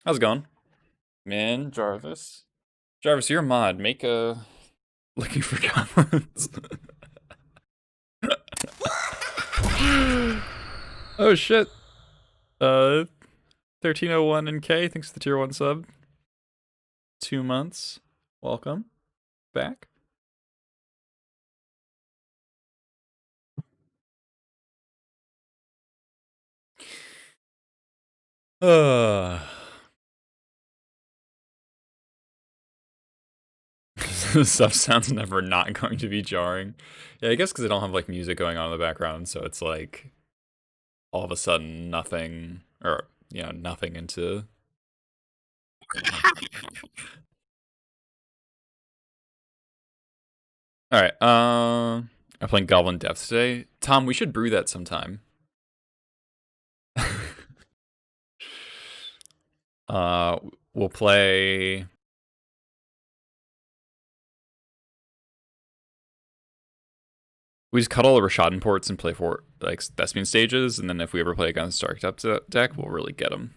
How's it going? Man, Jarvis. Jarvis, you're a mod. Make a looking for goblins. Oh shit. 1301 and K, thanks for the tier 1 sub. 2 months. Welcome back. Uh Stuff sounds never not going to be jarring. Yeah, I guess because I don't have like music going on in the background, so it's like all of a sudden nothing or nothing into Alright, I'm playing Goblin Depths today. Tom, we should brew that sometime. uh, we'll play. We just cut all the Rashadan ports and play for like Thespian stages, and then if we ever play against Dark Depths deck, we'll really get them.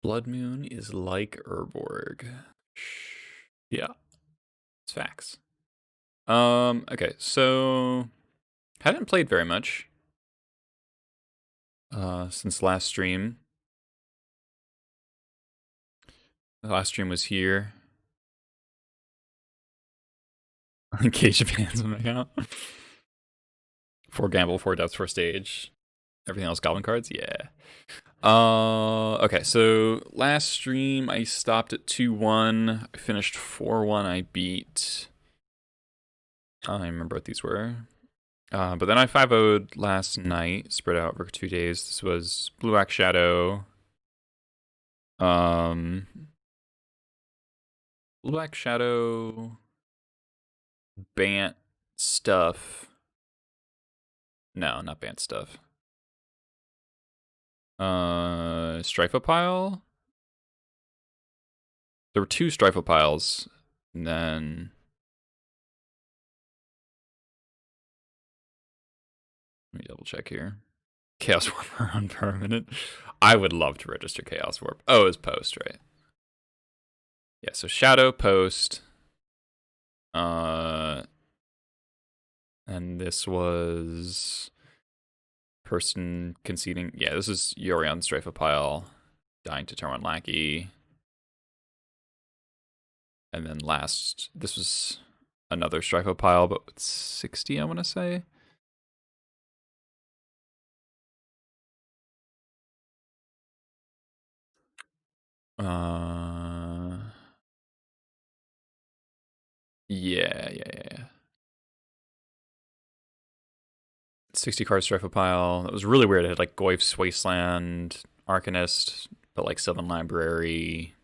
Blood Moon is like Urborg. Yeah, it's facts. Okay, so haven't played very much since last stream. The last stream was here. Cage of Hands on my account. 4 gamble, 4 depths, 4 stage. Everything else goblin cards? Yeah. Okay, so last stream I stopped at 2-1. I finished 4-1. I beat. I don't remember what these were. But then I 5-0'd last night, spread out over 2 days. This was Blue Axe Shadow. Blue Axe Shadow. Bant stuff. No, not Bant stuff. Strifopile? There were 2 Strifopiles, and then let me double check here. Chaos Warp on permanent. I would love to register Chaos Warp. Oh, it's post, right? Yeah, so Shadow post. And this was person conceding. Yeah, this is Yorion Strafopile dying to turn 1 Lackey. And then last, this was another Strifopile, but with 60, I want to say. Yeah. 60 card Strifopile. That was really weird. It had like Goyf's Wasteland, Arcanist, but like Sylvan Library,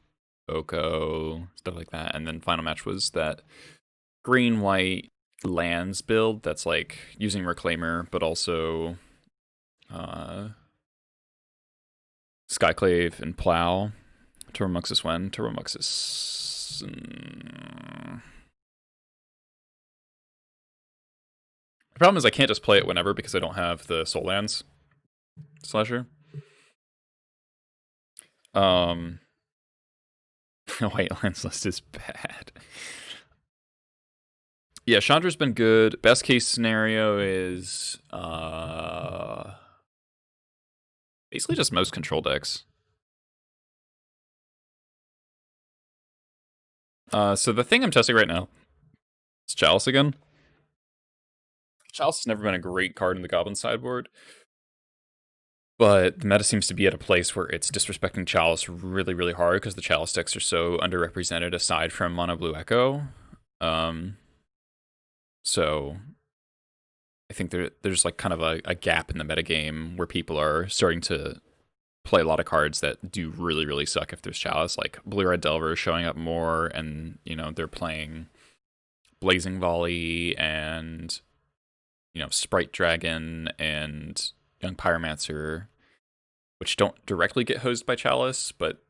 Oko, stuff like that. And then final match was that green-white lands build that's like using Reclaimer, but also Skyclave and Plow. Turbomuxus when? Turbomuxus. The problem is I can't just play it whenever because I don't have the Soul Lands slasher. White lands list is bad. Yeah, Chandra's been good. Best case scenario is basically just most control decks. So the thing I'm testing right now is Chalice again. Chalice has never been a great card in the Goblin sideboard, but the meta seems to be at a place where it's disrespecting Chalice really, really hard because the Chalice decks are so underrepresented aside from Mono Blue Echo. So I think there's like kind of a gap in the metagame where people are starting to play a lot of cards that do really, really suck if there's Chalice. Like Blue Red Delver is showing up more, and they're playing Blazing Volley and Sprite Dragon and Young Pyromancer, which don't directly get hosed by Chalice, but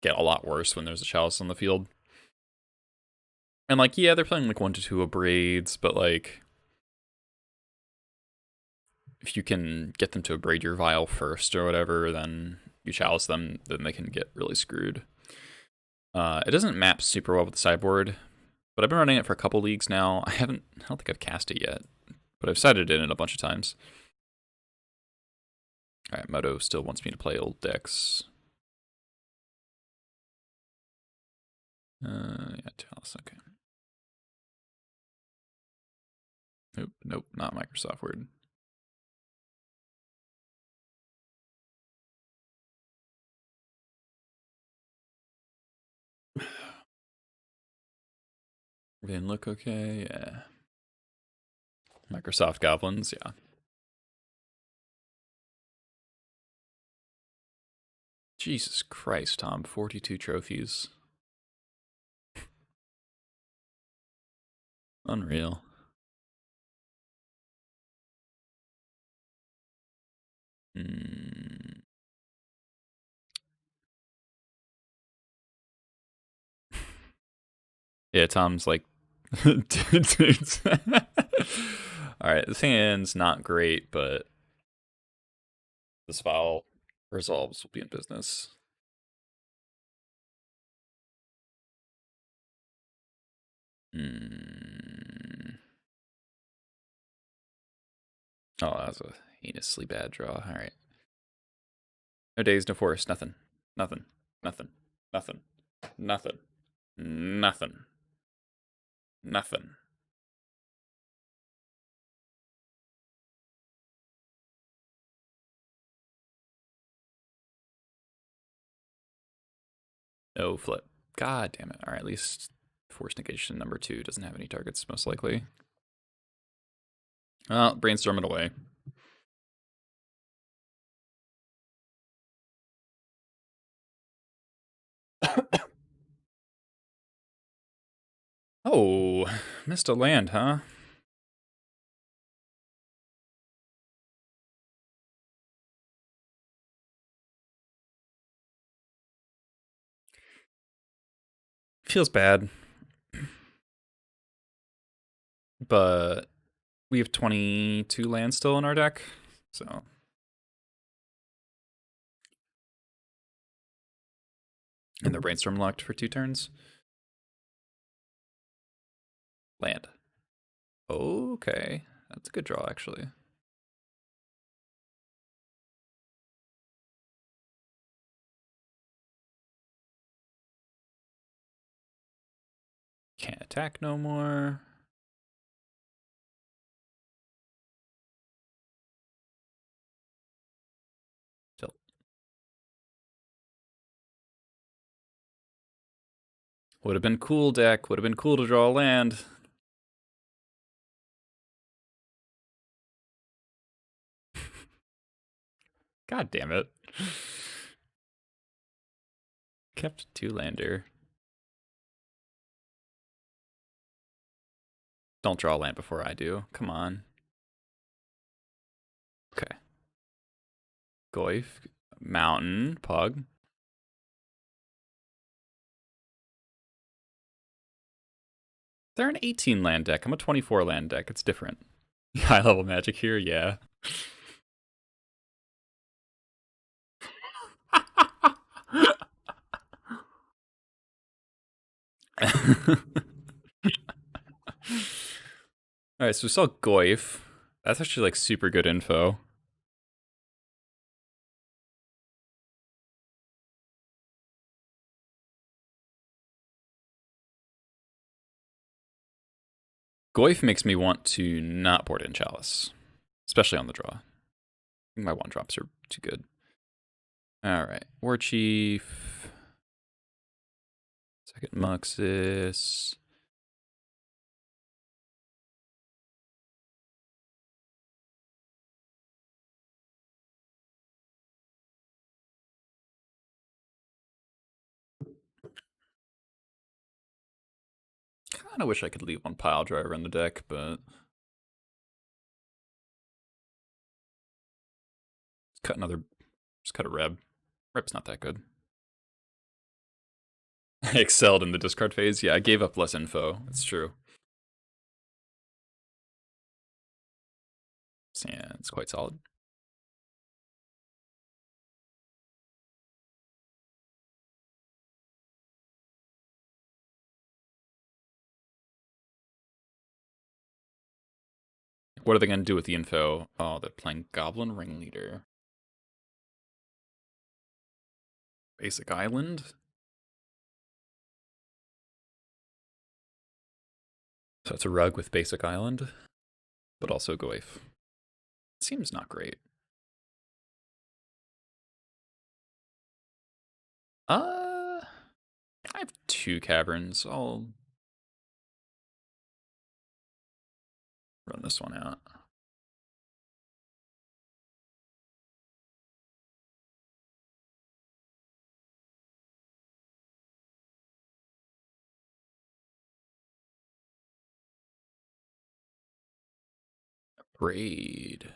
get a lot worse when there's a chalice on the field. And like, yeah, they're playing like 1 to 2 abrades, but like, if you can get them to abrade your vial first or whatever, then you chalice them, then they can get really screwed. It doesn't map super well with the sideboard, but I've been running it for a couple leagues now. I don't think I've cast it yet, but I've sided in it a bunch of times. All right, Moto still wants me to play old decks. Yeah, chalice, okay. Nope, not Microsoft Word. Didn't look okay, yeah. Microsoft Goblins, yeah. Jesus Christ, Tom, 42 trophies. Unreal. Hmm. Yeah, Tom's like, dudes. All right, this hand's not great, but this file resolves will be in business. Hmm. Oh, that was a heinously bad draw. All right. No days, no forest, nothing. Nothing. Nothing. Nothing. Nothing. Nothing. Nothing. No flip. God damn it. All right, at least force negation number 2 doesn't have any targets, most likely. Well, brainstorm it away. Oh, missed a land, huh? Feels bad. But we have 22 lands still in our deck, so. And they're brainstorm locked for 2 turns. Land. Okay. That's a good draw, actually. Can't attack no more. Tilt. Would have been cool, deck. Would have been cool to draw a land. God damn it. Kept 2-lander. Don't draw a land before I do. Come on. Okay. Goyf. Mountain. Pug. They're an 18 land deck. I'm a 24 land deck. It's different. High level magic here, yeah. Alright, so we saw Goyf. That's actually like super good info. Goyf makes me want to not board in Chalice, especially on the draw. I think my 1-drops are too good. Alright, War Chief. Second Muxus. Kinda wish I could leave 1 pile driver in the deck, but let's cut another. Just cut a Reb. Reb's not that good. I excelled in the discard phase. Yeah, I gave up less info. It's true. Yeah, it's quite solid. What are they going to do with the info? Oh, they're playing Goblin Ringleader. Basic Island? So it's a rug with Basic Island, but also Goif. Seems not great. I have 2 caverns. I'll run this one out. Braid.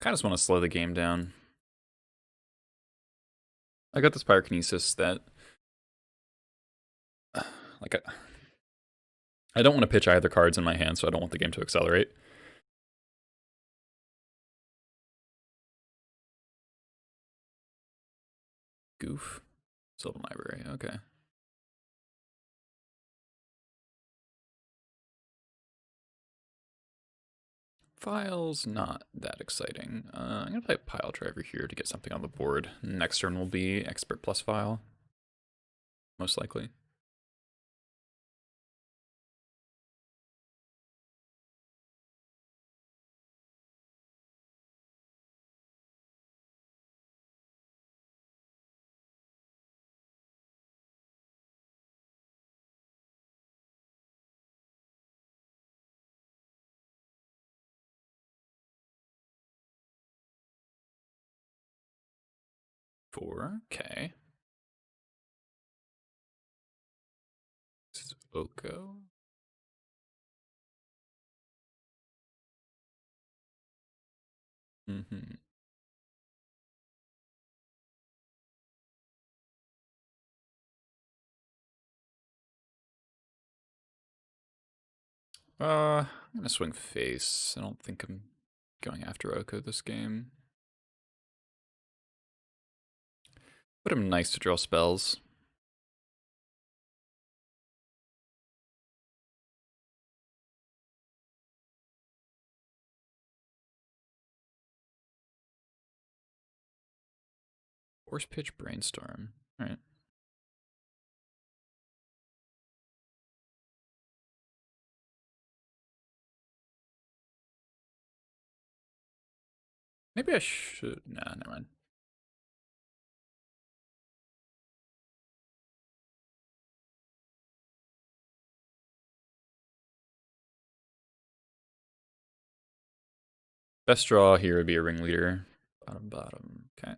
Kind of just want to slow the game down. I got this pyrokinesis that, like, I don't want to pitch either cards in my hand, so I don't want the game to accelerate. Goof. Sylvan Library, okay. File's not that exciting. I'm going to play a pile driver here to get something on the board. Next turn will be expert plus file, most likely. Four, okay. This is Oko. Mm-hmm. I'm gonna swing face. I don't think I'm going after Oko this game. But I'm nice to draw spells. Force pitch brainstorm. Alright. Maybe I should. Nah, never mind. Best draw here would be a ringleader. Bottom, bottom. Okay.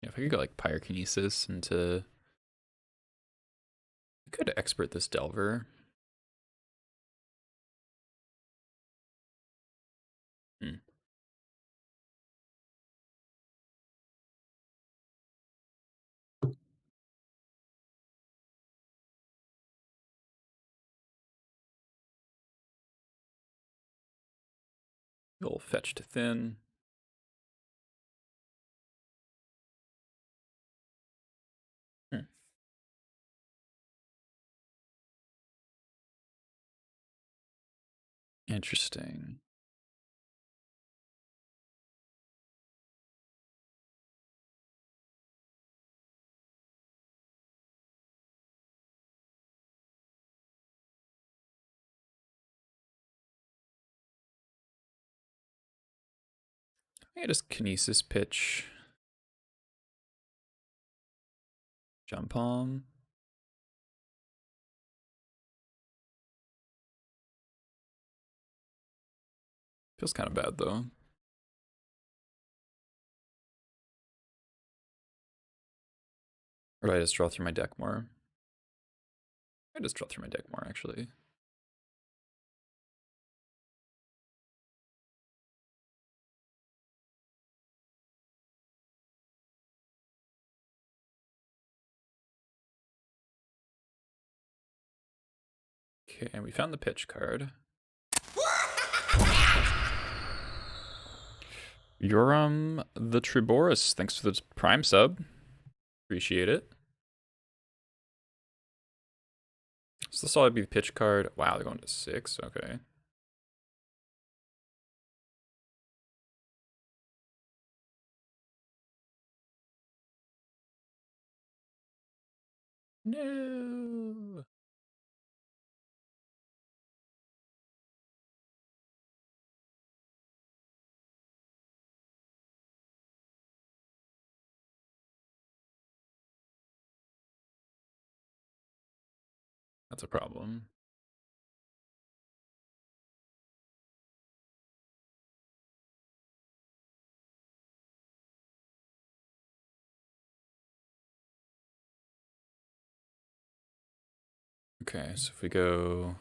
Yeah, if I could go like pyrokinesis into. I could expert this Delver. Hmm. You'll fetch to thin. Hmm. Interesting. I just kinesis pitch. Jump palm. Feels kind of bad though. Or did I just draw through my deck more? I just draw through my deck more, actually. Okay, and we found the pitch card. You're the Triboris. Thanks for the Prime sub. Appreciate it. So this will be the pitch card. Wow, they're going to 6. Okay. No. That's a problem. Okay, so if we go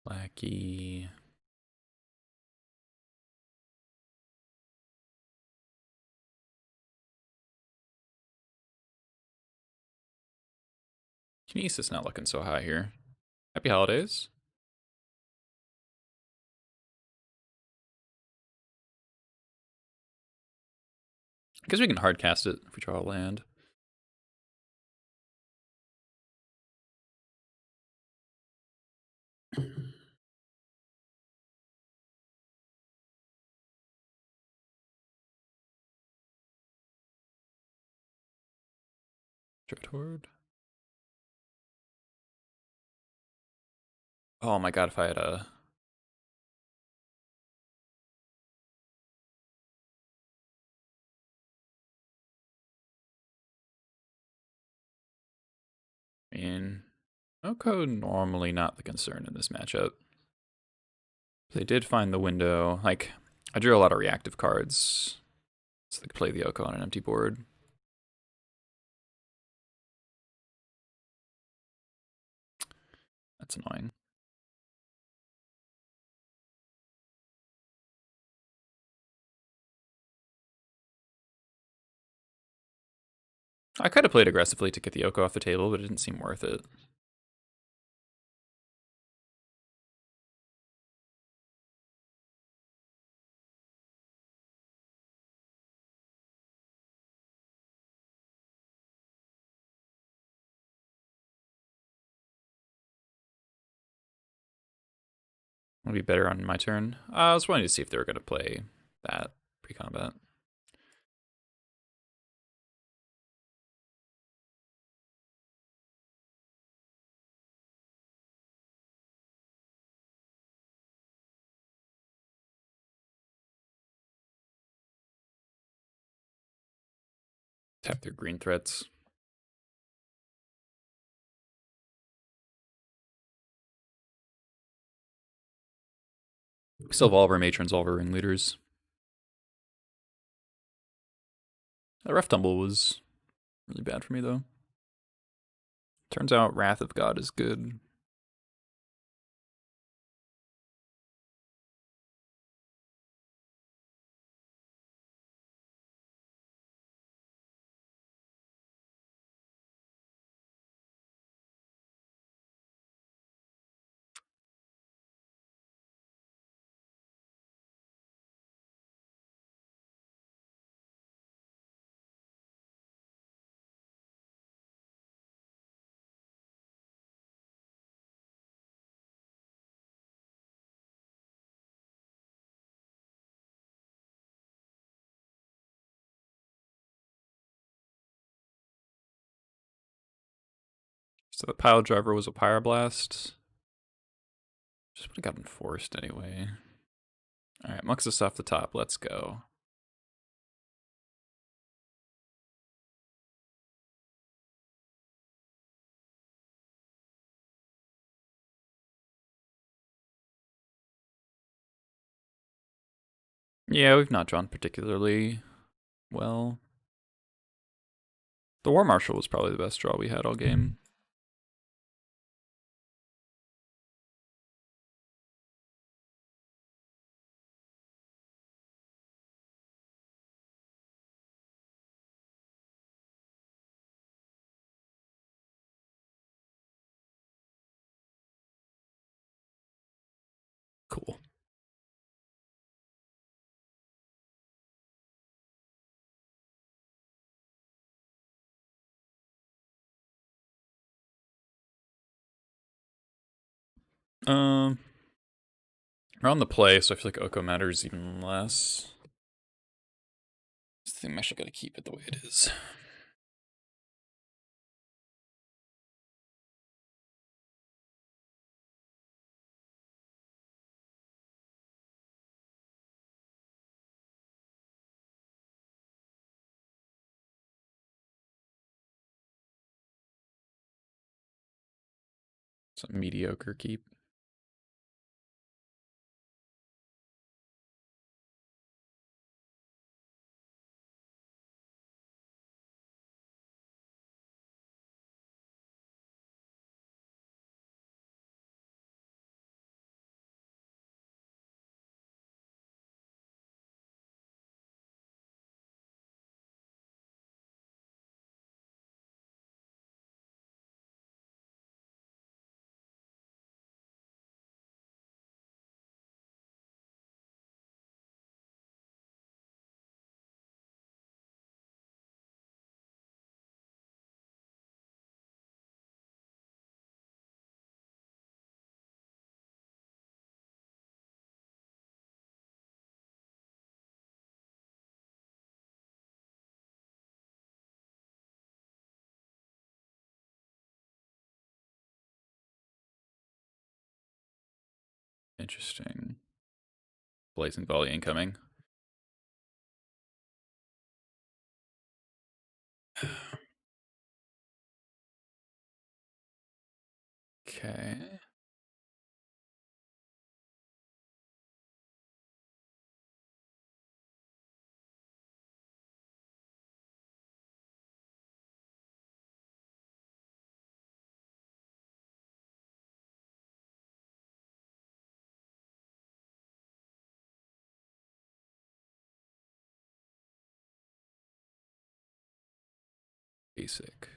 Lackey. Kinesis not looking so high here. Happy holidays. I guess we can hard cast it if we draw a land. Dreadhorde. Oh my god, if I had a... I mean, Oko normally not the concern in this matchup. They did find the window. Like, I drew a lot of reactive cards, so they could play the Oko on an empty board. That's annoying. I could have played aggressively to get the Oko off the table, but it didn't seem worth it. Would be better on my turn. I was wanting to see if they were going to play that pre-combat. Tap their green threats. We still have all of our matrons, all of our ringleaders. The rough tumble was really bad for me, though. Turns out Wrath of God is good. So the pile driver was a pyroblast. Just would have gotten forced anyway. Alright, Muxus off the top. Let's go. Yeah, we've not drawn particularly well. The War Marshal was probably the best draw we had all game. Cool. Um, we're on the play, so I feel like Oko matters even less. I think I'm actually gonna keep it the way it is. It's a mediocre keep. Interesting. Blazing volley incoming. Okay. Basic.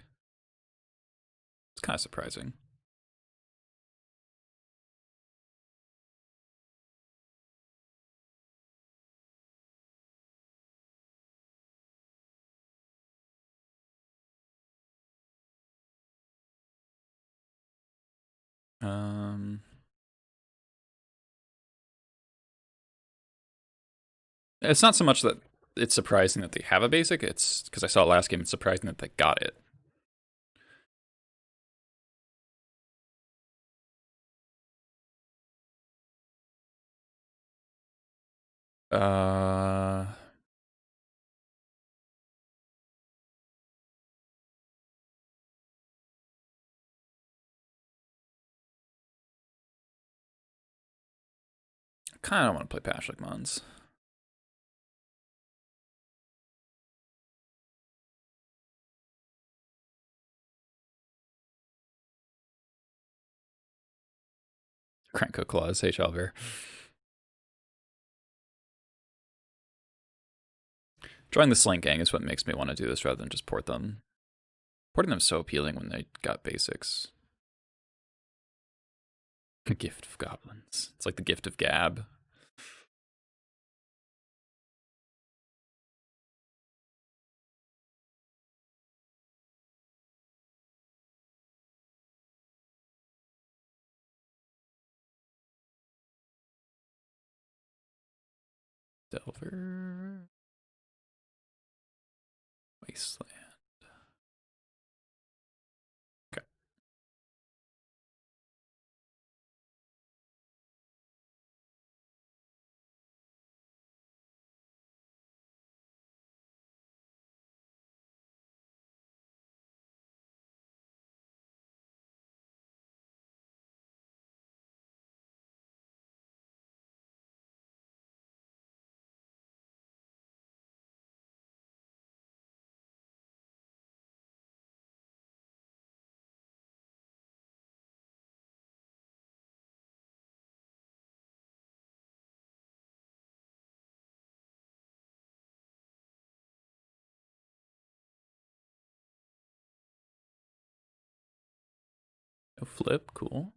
It's kind of surprising. Um, it's not so much that it's surprising that they have a basic. It's because I saw it last game. It's surprising that they got it. Uh, I kind of want to play Pashlik Mons. Cranko Claws, H. Alver. Drawing the Slink Gang is what makes me want to do this rather than just port them. Porting them is so appealing when they got basics. The Gift of Goblins. It's like the Gift of Gab. Delver. Wasteland. Okay. Flip, cool.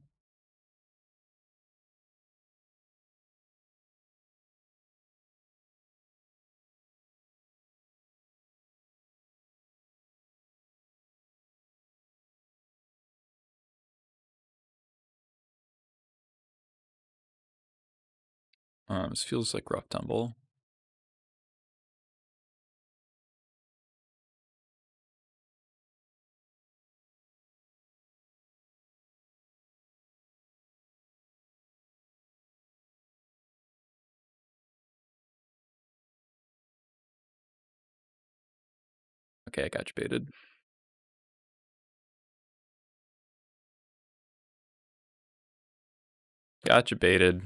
This feels like rough tumble. Okay, I got you baited. Got you baited.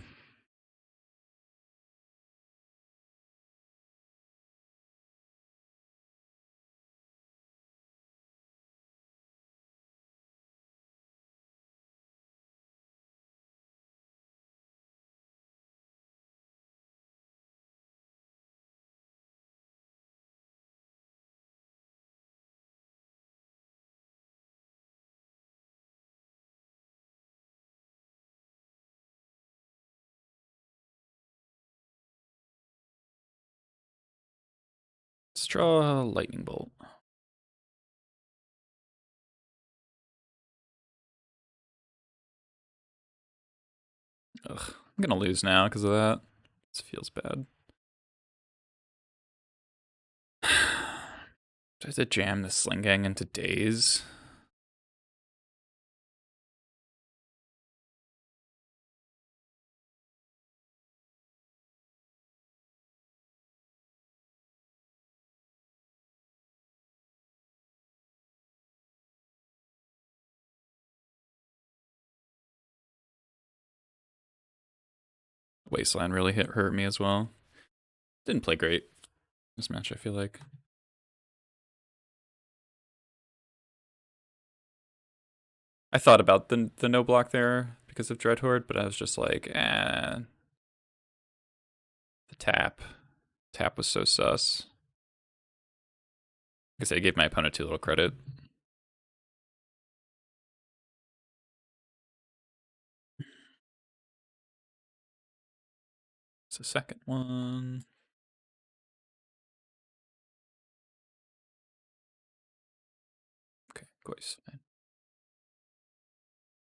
Let's draw a lightning bolt. Ugh, I'm gonna lose now because of that. This feels bad. Do I have to jam the Sling Gang into days? Wasteland really hurt me as well. Didn't play great this match, I feel like. I thought about the no block there because of Dreadhorde, but I was just like, eh. The tap. Tap was so sus. I guess I gave my opponent too little credit. It's a second one. Okay, Goyce.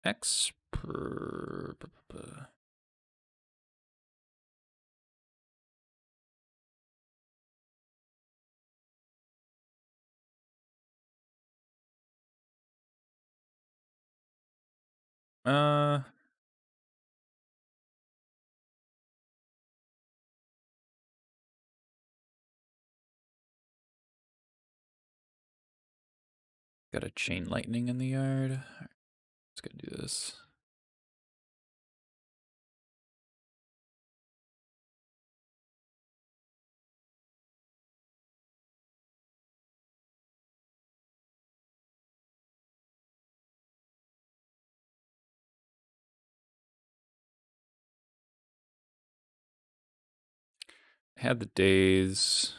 X. Uh, got a chain lightning in the yard. Right, let's go do this. Had the days.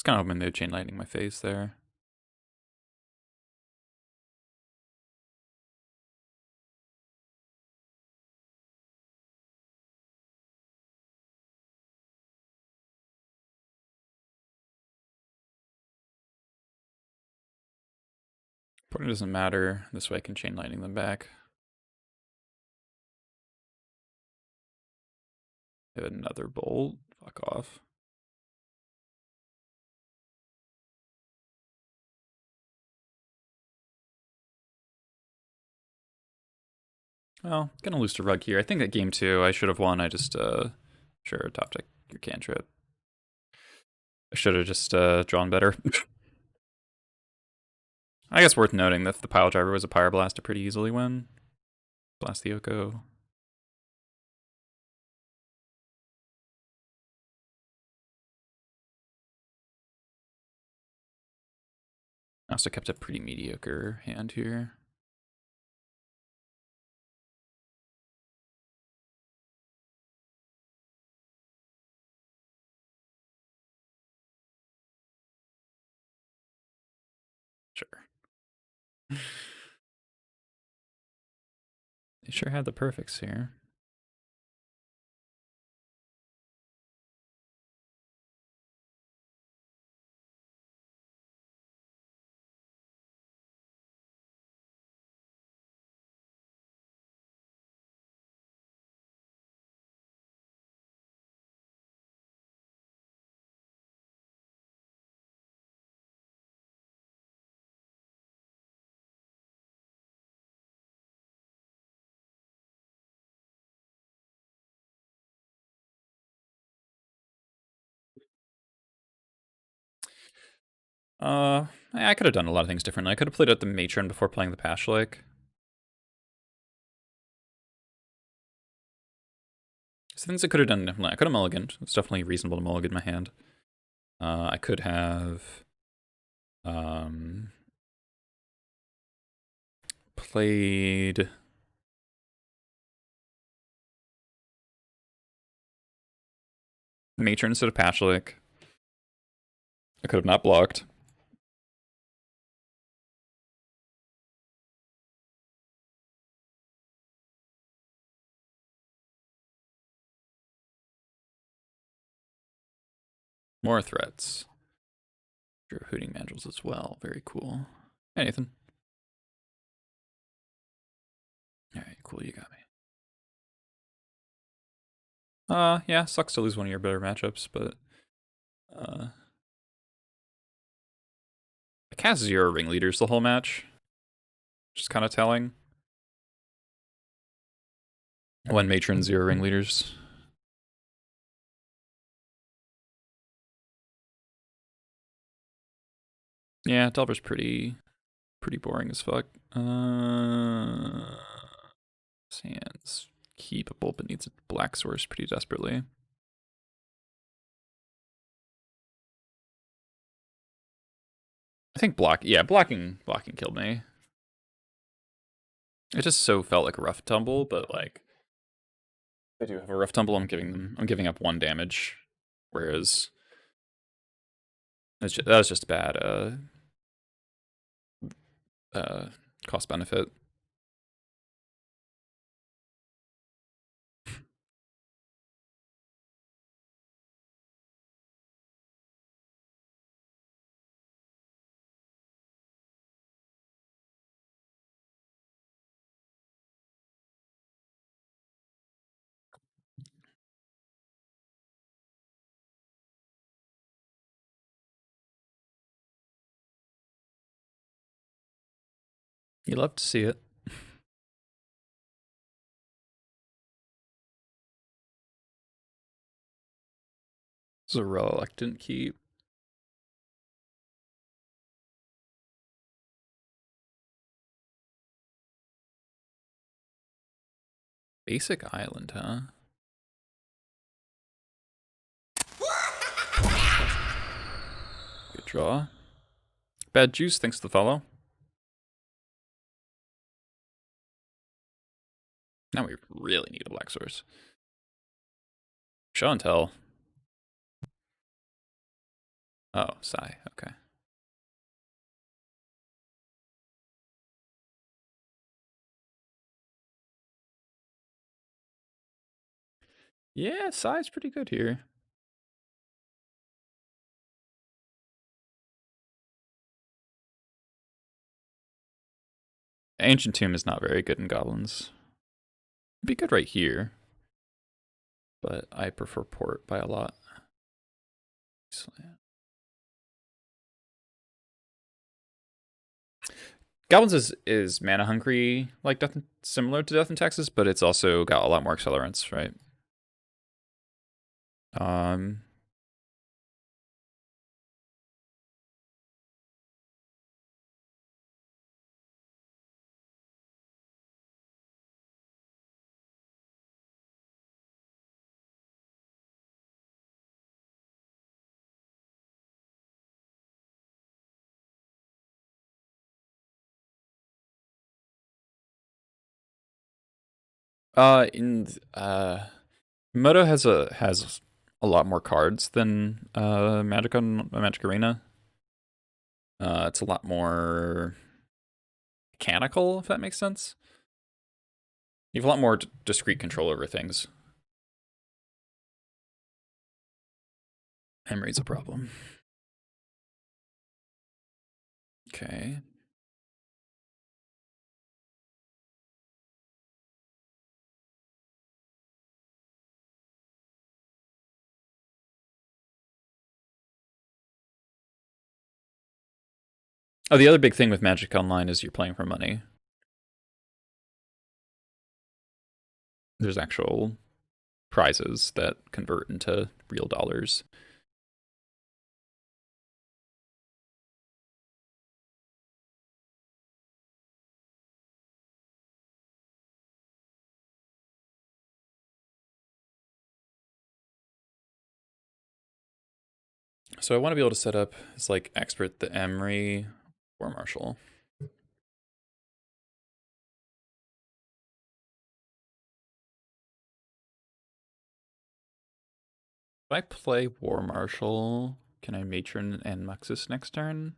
It's kind of hoping they'd chain lightning my face there. Probably doesn't matter. This way I can chain lightning them back. Hit another bolt. Fuck off. Well, gonna lose to Rug here. I think that game 2 I should have won. I just sure, top deck your cantrip. I should have just drawn better. I guess worth noting that if the pile driver was a Pyroblast, to pretty easily win. Blast the Oko. I also kept a pretty mediocre hand here. Sure. They sure had the perfects here. I could have done a lot of things differently. I could have played out the Matron before playing the Pashlik. So things I could have done differently. I could have mulliganed. It's definitely reasonable to mulligan my hand. I could have played Matron instead of Pashlik. I could have not blocked. More threats. Drew Hooting Mandrills as well. Very cool. Hey, Nathan. Alright, cool, you got me. Yeah, sucks to lose one of your better matchups, but I cast 0 ringleaders the whole match. Which is kind of telling. When Matron 0 ringleaders. Yeah, Delver's pretty boring as fuck. Sands keepable, but needs a black source pretty desperately. I think blocking killed me. It just so felt like a rough tumble, but like I do have a rough tumble. I'm giving up 1 damage, whereas that was just bad. Cost benefit. You love to see it. This is a reluctant keep. Basic island, huh? Good draw. Bad juice, thanks to the follow. Now we really need a black source. Show and tell. Oh, Sai, okay. Yeah, Sai's pretty good here. Ancient Tomb is not very good in Goblins. It'd be good right here, but I prefer Port by a lot. Goblins is mana hungry, like similar to Death and Taxes, but it's also got a lot more accelerants, right? In Moto has a lot more cards than Magic Arena. It's a lot more mechanical, if that makes sense. You have a lot more discrete control over things. Memory's a problem. Okay. Oh, the other big thing with Magic Online is you're playing for money. There's actual prizes that convert into real dollars. So I want to be able to set up as like expert the Emery or Marshall. If I play War Marshal, can I Matron and Muxus next turn?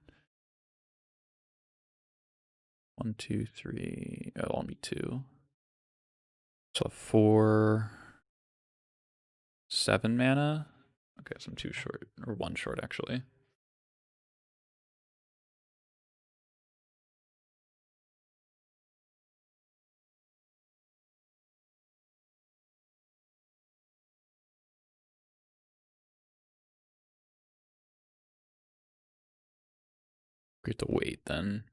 1, 2, 3. Oh, I'll need 2. So 4, 7 mana. Okay, so I'm 2 short, or 1 short actually. We have to wait then.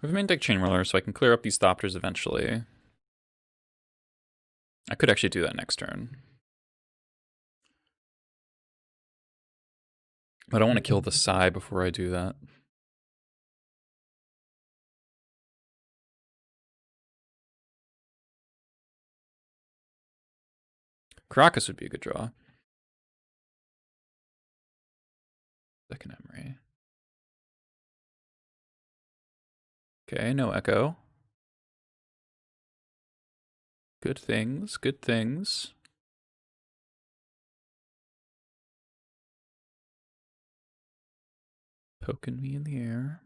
We have a main deck Chain Whirler, so I can clear up these Thopters eventually. I could actually do that next turn. But I don't want to kill the Psy before I do that. Caracas would be a good draw. Second Emery. Okay, no Echo. Good things, good things. Poking me in the air.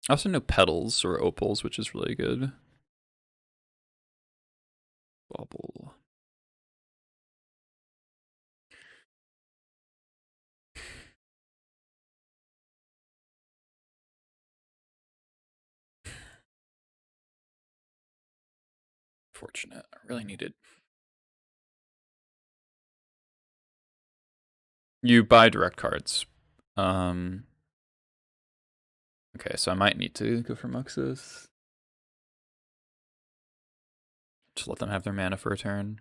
I also know Petals or Opals, which is really good. Bubble. Fortunate. I really needed. You buy direct cards. Okay, so I might need to go for Muxus. Just let them have their mana for a turn.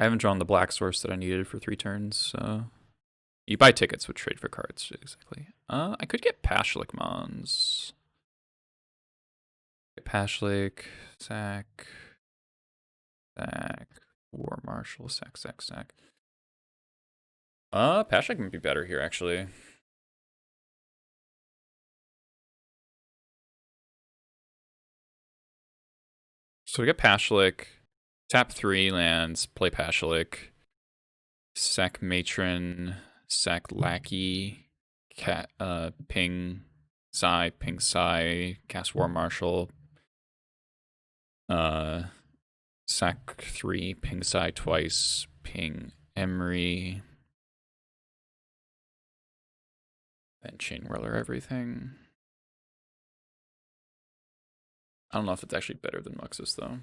I haven't drawn the black source that I needed for 3 turns, so you buy tickets with trade for cards, exactly. I could get Pashlik Mons. Get Pashlik, sack, War Marshal, sack. Pashlik might be better here actually. So we get Pashlik, tap 3 lands, play Pashlik, sack Matron, sack Lackey, cat ping Psy, cast War Marshal, sack 3, ping Psy twice, ping Emery, then Chain Whirler everything. I don't know if it's actually better than Muxus though.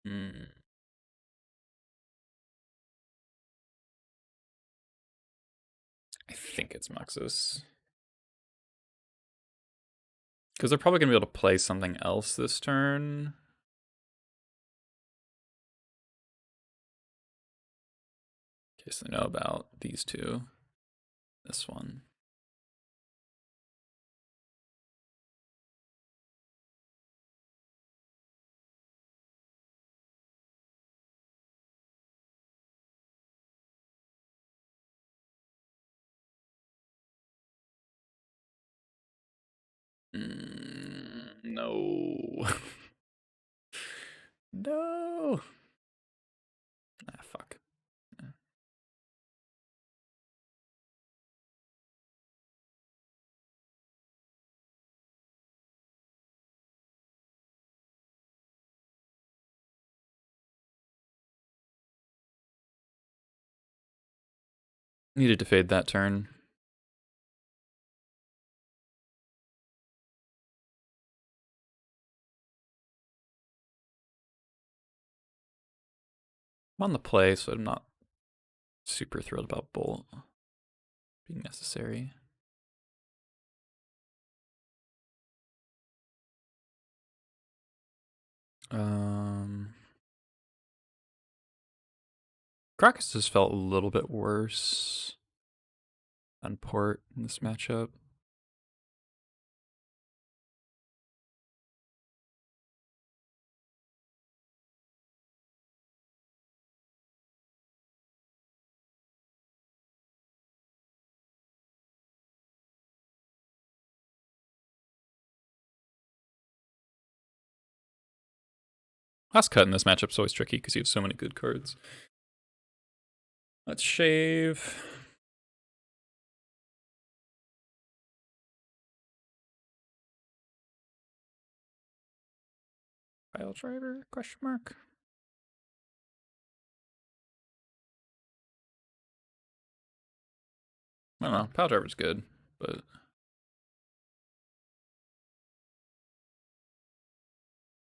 Hmm. I think it's Muxus. Because they're probably going to be able to play something else this turn. In case they know about these two. This one. No. No. Ah, fuck. Yeah. Needed to fade that turn. I'm on the play, so I'm not super thrilled about Bolt being necessary. Krakus has felt a little bit worse than Port in this matchup. Last cut in this matchup is always tricky because you have so many good cards. Let's shave. Pile driver? Question mark. I don't know. Pile driver's good, but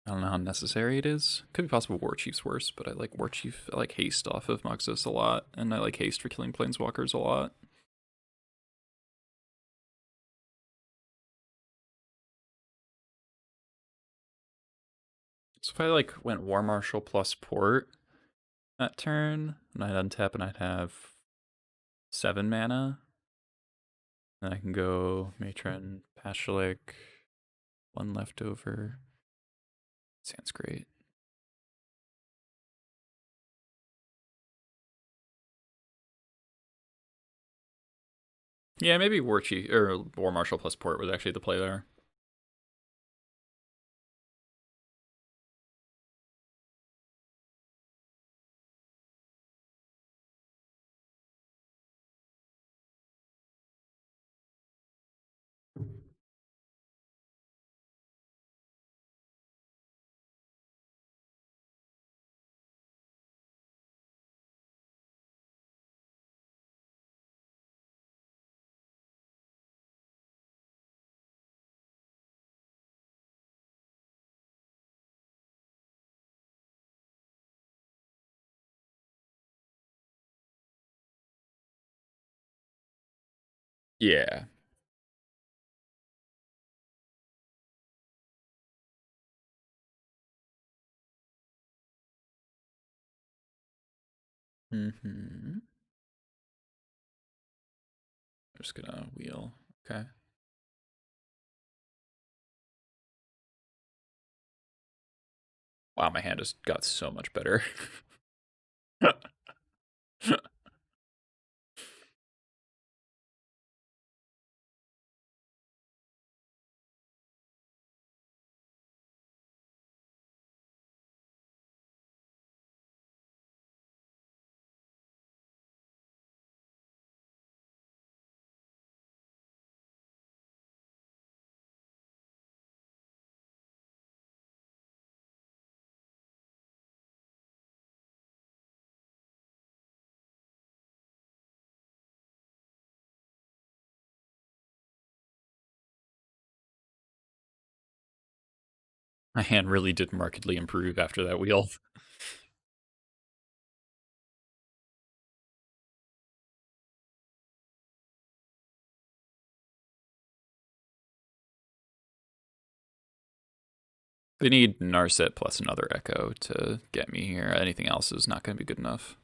I don't know how necessary it is. Could be possible War Chief's worse, but I like War Chief. I like haste off of Muxus a lot, and I like haste for killing planeswalkers a lot. So if I like went War Marshal plus Port that turn, and I'd untap and I'd have 7 mana. Then I can go Matron, Pashalik, 1 left over. Sounds great. Yeah, maybe War Chief or War Marshal plus Port was actually the play there. Yeah. I'm just gonna wheel. Okay. Wow, my hand just got so much better. My hand really did markedly improve after that wheel. They need Narset plus another Echo to get me here. Anything else is not going to be good enough.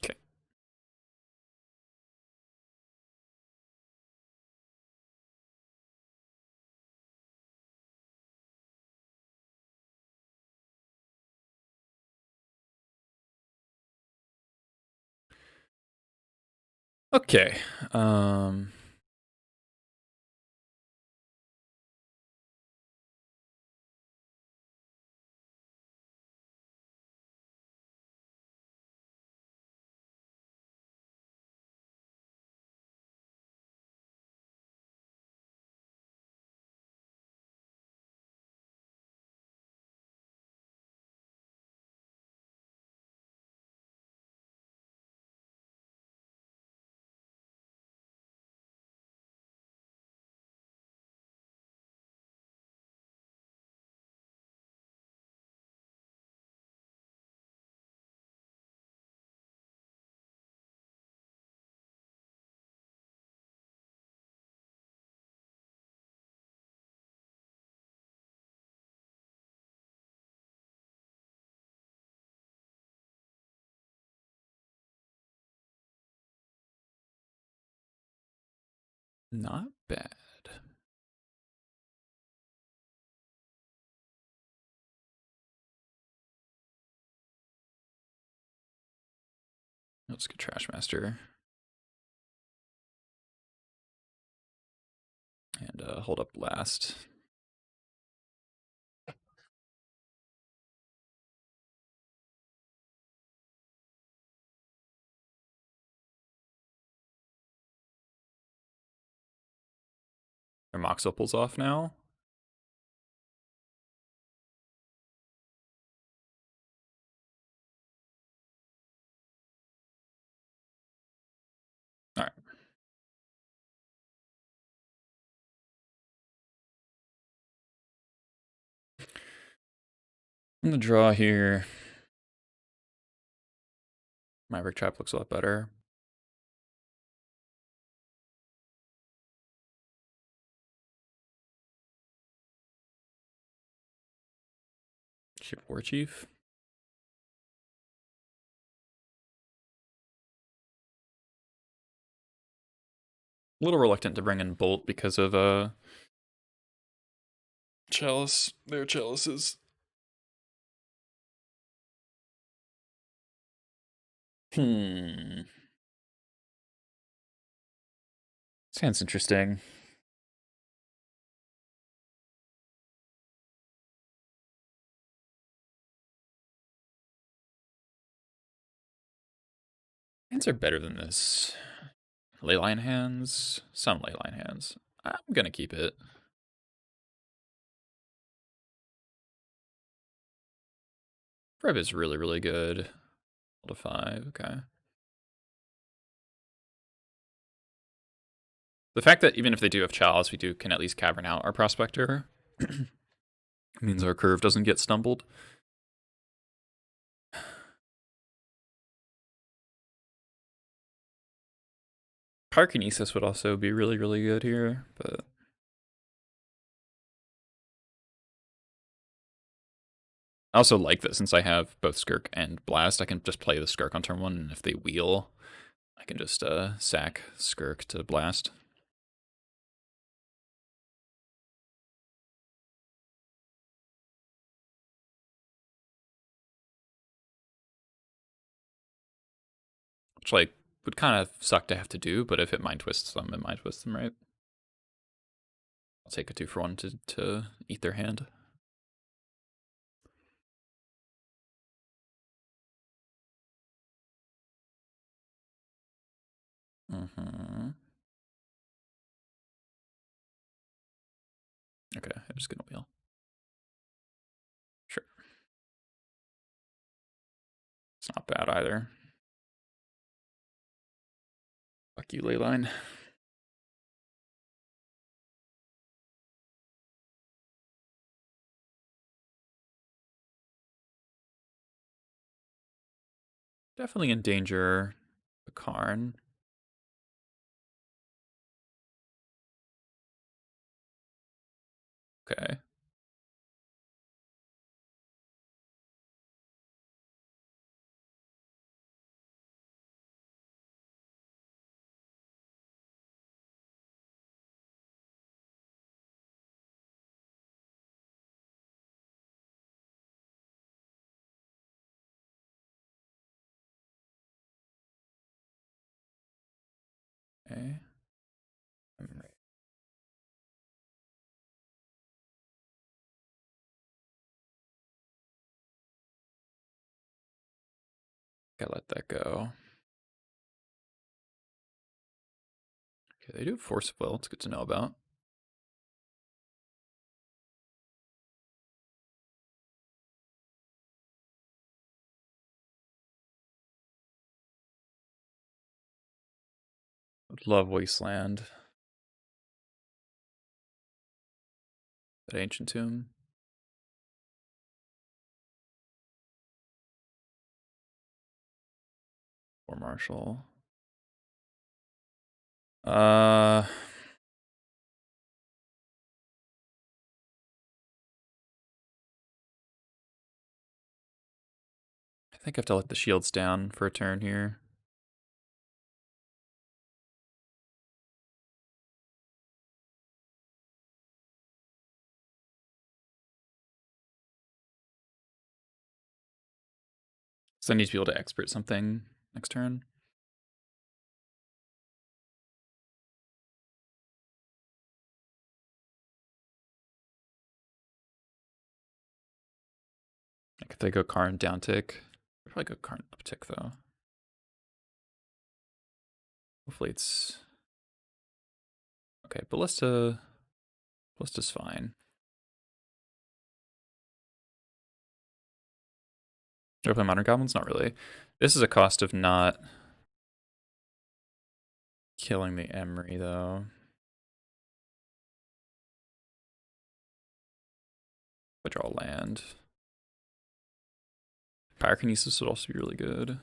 Okay. Okay. Not bad. Let's get Trash Master. And hold up Blast. Our Mox Opal's off now. Alright. I'm gonna draw here. Maverick Trap looks a lot better. Ship War Chief. A little reluctant to bring in Bolt because of Chalice. Their chalices. Hmm. Sounds interesting. Hands are better than this. Leyline hands. Some leyline hands. I'm gonna keep it. Rev is really, really good. Hold a 5, okay. The fact that even if they do have Chalice, we can at least cavern out our Prospector means our curve doesn't get stumbled. Pyrokinesis would also be really, really good here, but I also like that since I have both Skirk and Blast, I can just play the Skirk on turn 1, and if they wheel, I can just sack Skirk to Blast. Which, like, would kind of suck to have to do, but if it Mind Twists them, it Mind Twists them, right? I'll take a 2-for-1 to eat their hand. Mm-hmm. Okay, I'm just gonna wheel. Sure. It's not bad either. Fuck you, Leyline. Definitely endanger the Karn. Okay. Okay. Gotta let that go. Okay, they do have Force of Will. It's good to know about. Would love Wasteland. That Ancient Tomb. Or Marshall. I think I have to let the shields down for a turn here. So I need to be able to expert something next turn. Like if they go Karn down tick. I'd probably go Karn up tick though. Hopefully it's okay. Ballista's fine. Do I play Modern Goblins? Not really. This is a cost of not killing the Emery though. I draw land. Pyrokinesis would also be really good.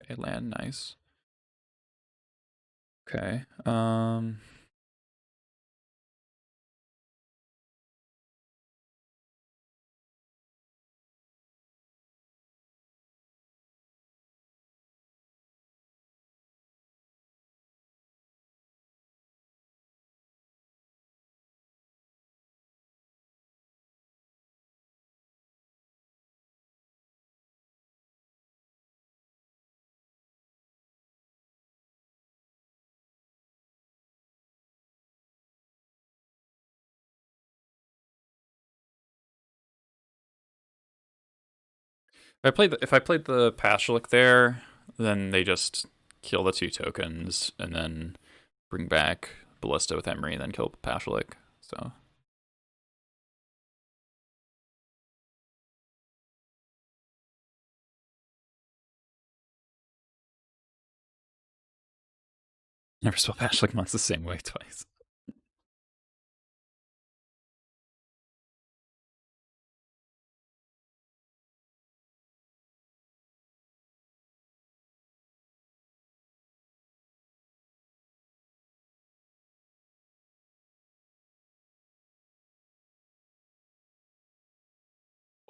Okay, land, nice. Okay. If I played the Pashalik there, then they just kill the 2 tokens and then bring back Ballista with Emery and then kill Pashalik. So never spell Pashalik once the same way twice.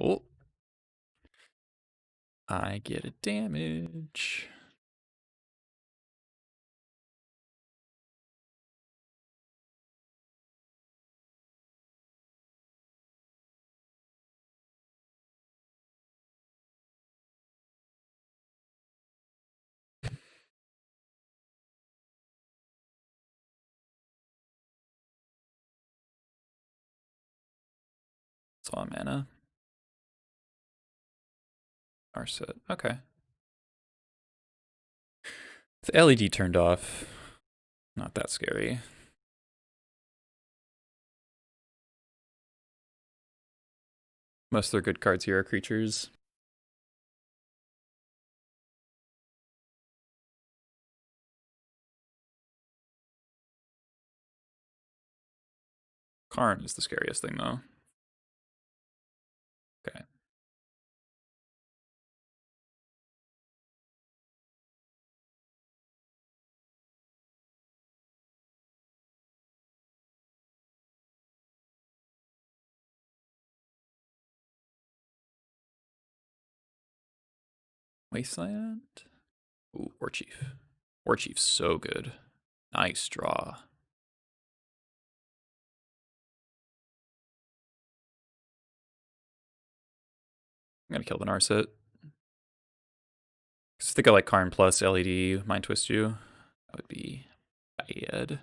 Oh, I get a damage. It's all mana. Arset. Okay. The LED turned off. Not that scary. Most of their good cards here are creatures. Karn is the scariest thing, though. Okay. Wasteland? Ooh, War Chief. War Chief's so good. Nice draw. I'm gonna kill the Narset. Just think of like Karn plus LED, Mind Twist you. That would be bad.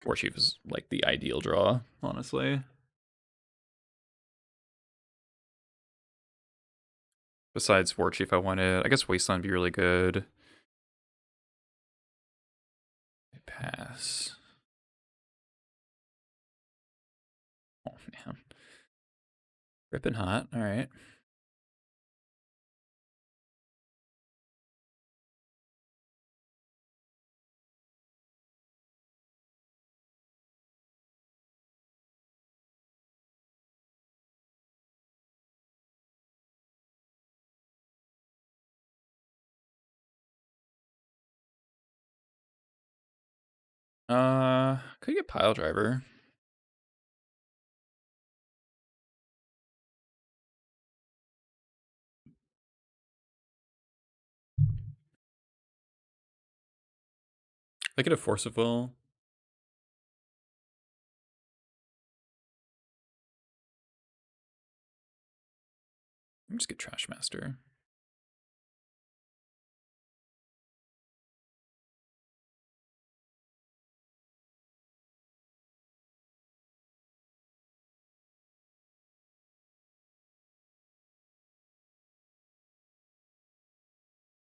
War Chief is like the ideal draw, honestly. Besides War Chief, I wanted, I guess Wasteland would be really good. Pass. Oh man. Ripping hot, alright. Could get Pile Driver. I get a Force of Will. I'm just get Trash Master.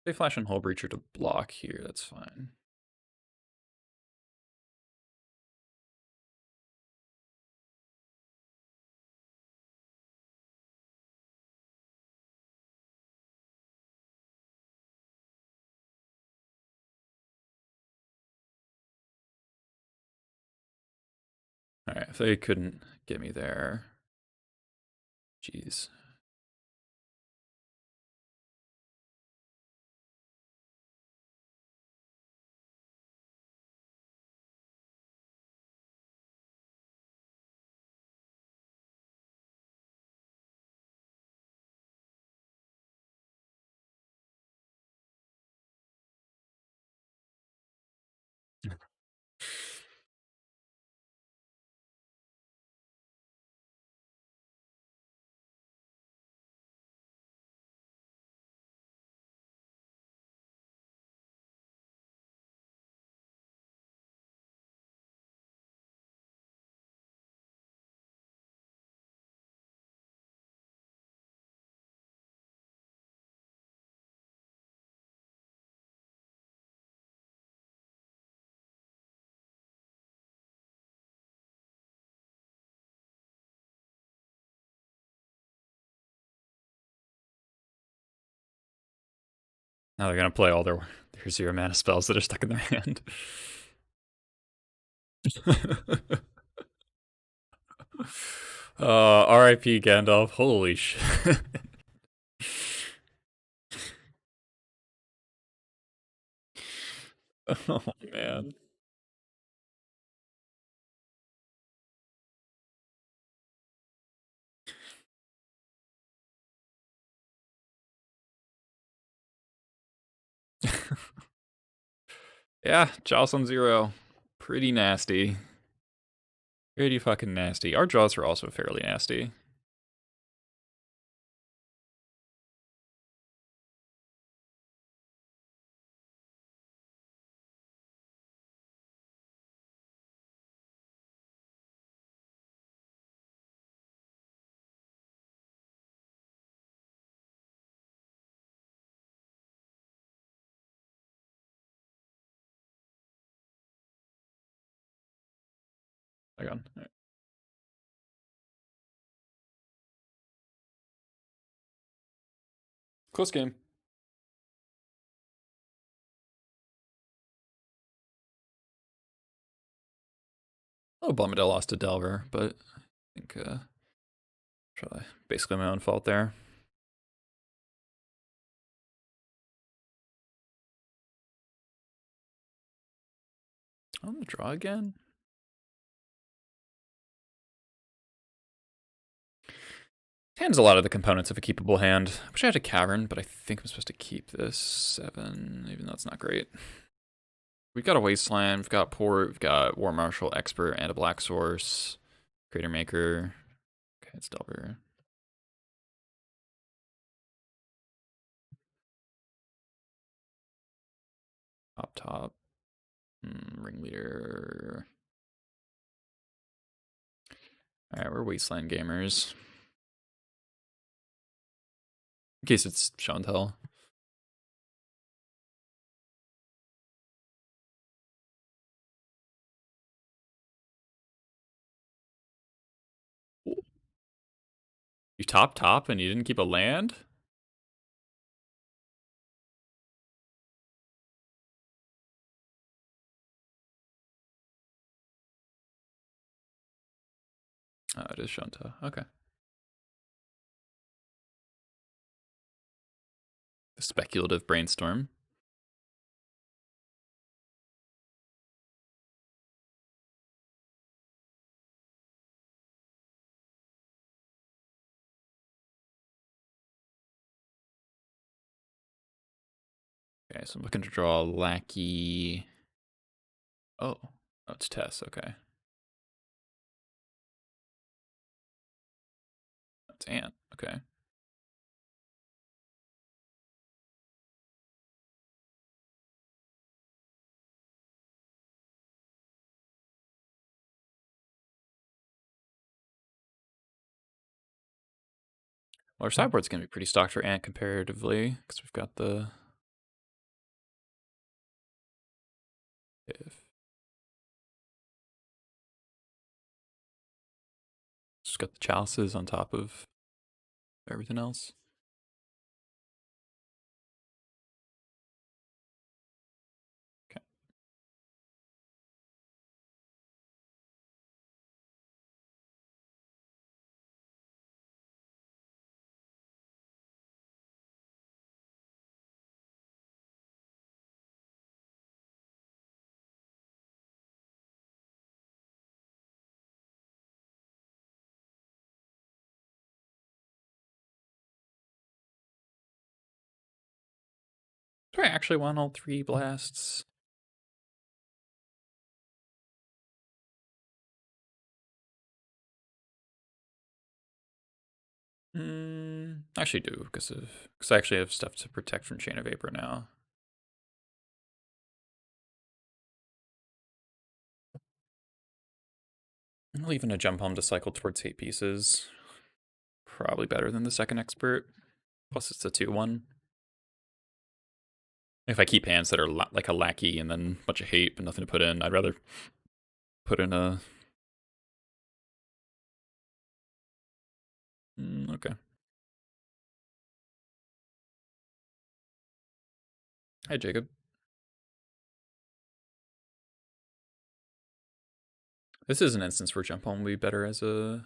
They flash and Hull Breacher to block here, that's fine. Alright, if they couldn't get me there. Jeez. Now they're gonna play all their 0 mana spells that are stuck in their hand. RIP Gandalf, holy shit. Oh man. Yeah, Jocelyn 0. Pretty nasty. Pretty fucking nasty. Our draws are also fairly nasty. Hang on. Right. Close game. little bummed I lost to Delver, but I think probably basically my own fault there. On the draw again. Hand's a lot of the components of a keepable hand. I wish I had a Cavern, but I think I'm supposed to keep this 7, even though it's not great. We've got a Wasteland, we've got Port, we've got War Marshal, Expert, and a Black Source. Crater Maker. Okay, it's Delver. Top. Ringleader. Alright, we're Wasteland gamers. In case it's show and tell. You top and you didn't keep a land? Oh, it is show and tell. Okay. The speculative brainstorm. Okay, so I'm looking to draw Lackey. Oh, it's Tess. Okay. That's Ant. Okay. Well, our sideboard's going to be pretty stocked for Ant comparatively, because we've got the... Just got the chalices on top of everything else. Okay. Do I actually want all 3 blasts? I actually do, because I actually have stuff to protect from Chain of Vapor now. I'm leaving a jump home to cycle towards 8 pieces. Probably better than the second expert. Plus it's a 2-1. If I keep hands that are like a lackey and then a bunch of hate but nothing to put in, I'd rather put in a... Okay. Hi, Jacob. This is an instance where jump home would be better as a...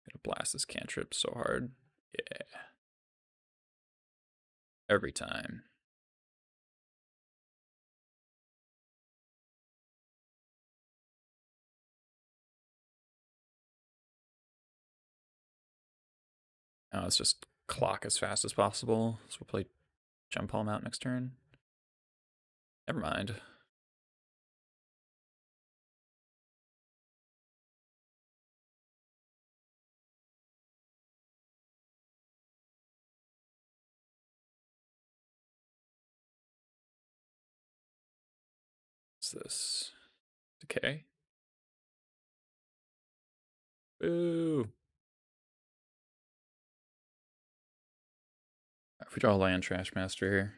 Gonna blast this cantrip so hard. Yeah. Every time. Now let's just clock as fast as possible. So we'll play jump home out next turn. Never mind. What's this? Decay? Boo! If we draw a land trash master here.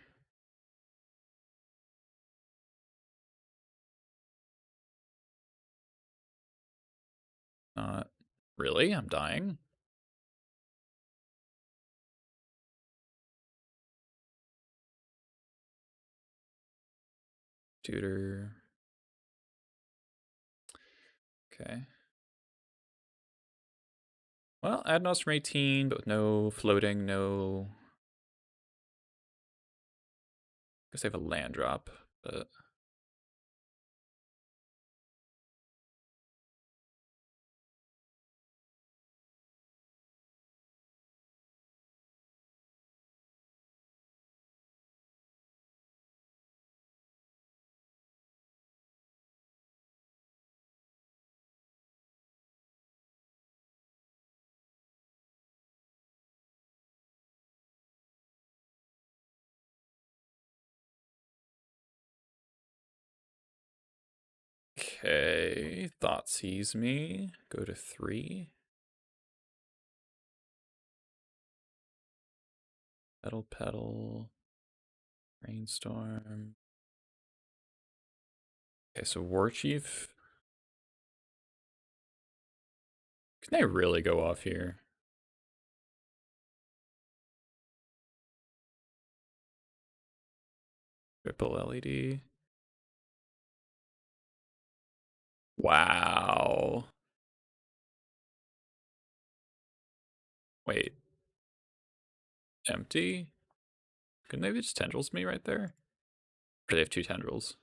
Not really, I'm dying. Tutor. Okay. Well, add an from 18, but with no floating, no. Guess they have a land drop, but. Okay, thought sees me. Go to 3. Pedal. Rainstorm. Okay, so War Chief. Can they really go off here? Ripple LED. Wow. Wait. Empty? Couldn't they just tendrils me right there? Or they have 2 tendrils?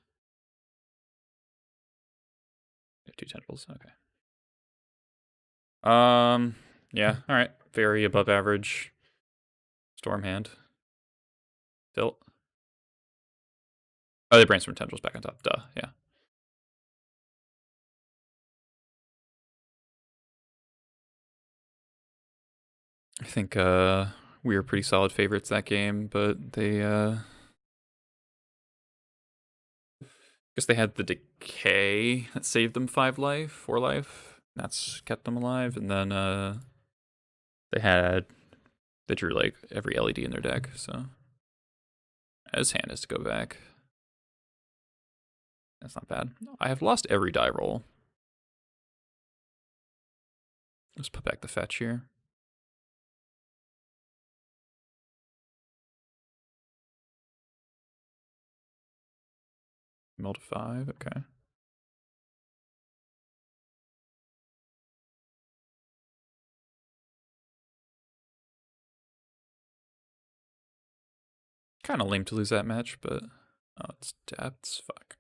They have 2 tendrils, okay. Yeah, alright. Very above average. Storm hand. Tilt. Oh, they brainstorm tendrils back on top. Duh, yeah. I think we were pretty solid favorites that game, but they guess they had the decay that saved them 4 life. That's kept them alive, and then they drew like every LED in their deck, so his hand has to go back. That's not bad. I have lost every die roll. Let's put back the fetch here. Mill to 5, okay. Kind of lame to lose that match, but oh, it's depths. Fuck.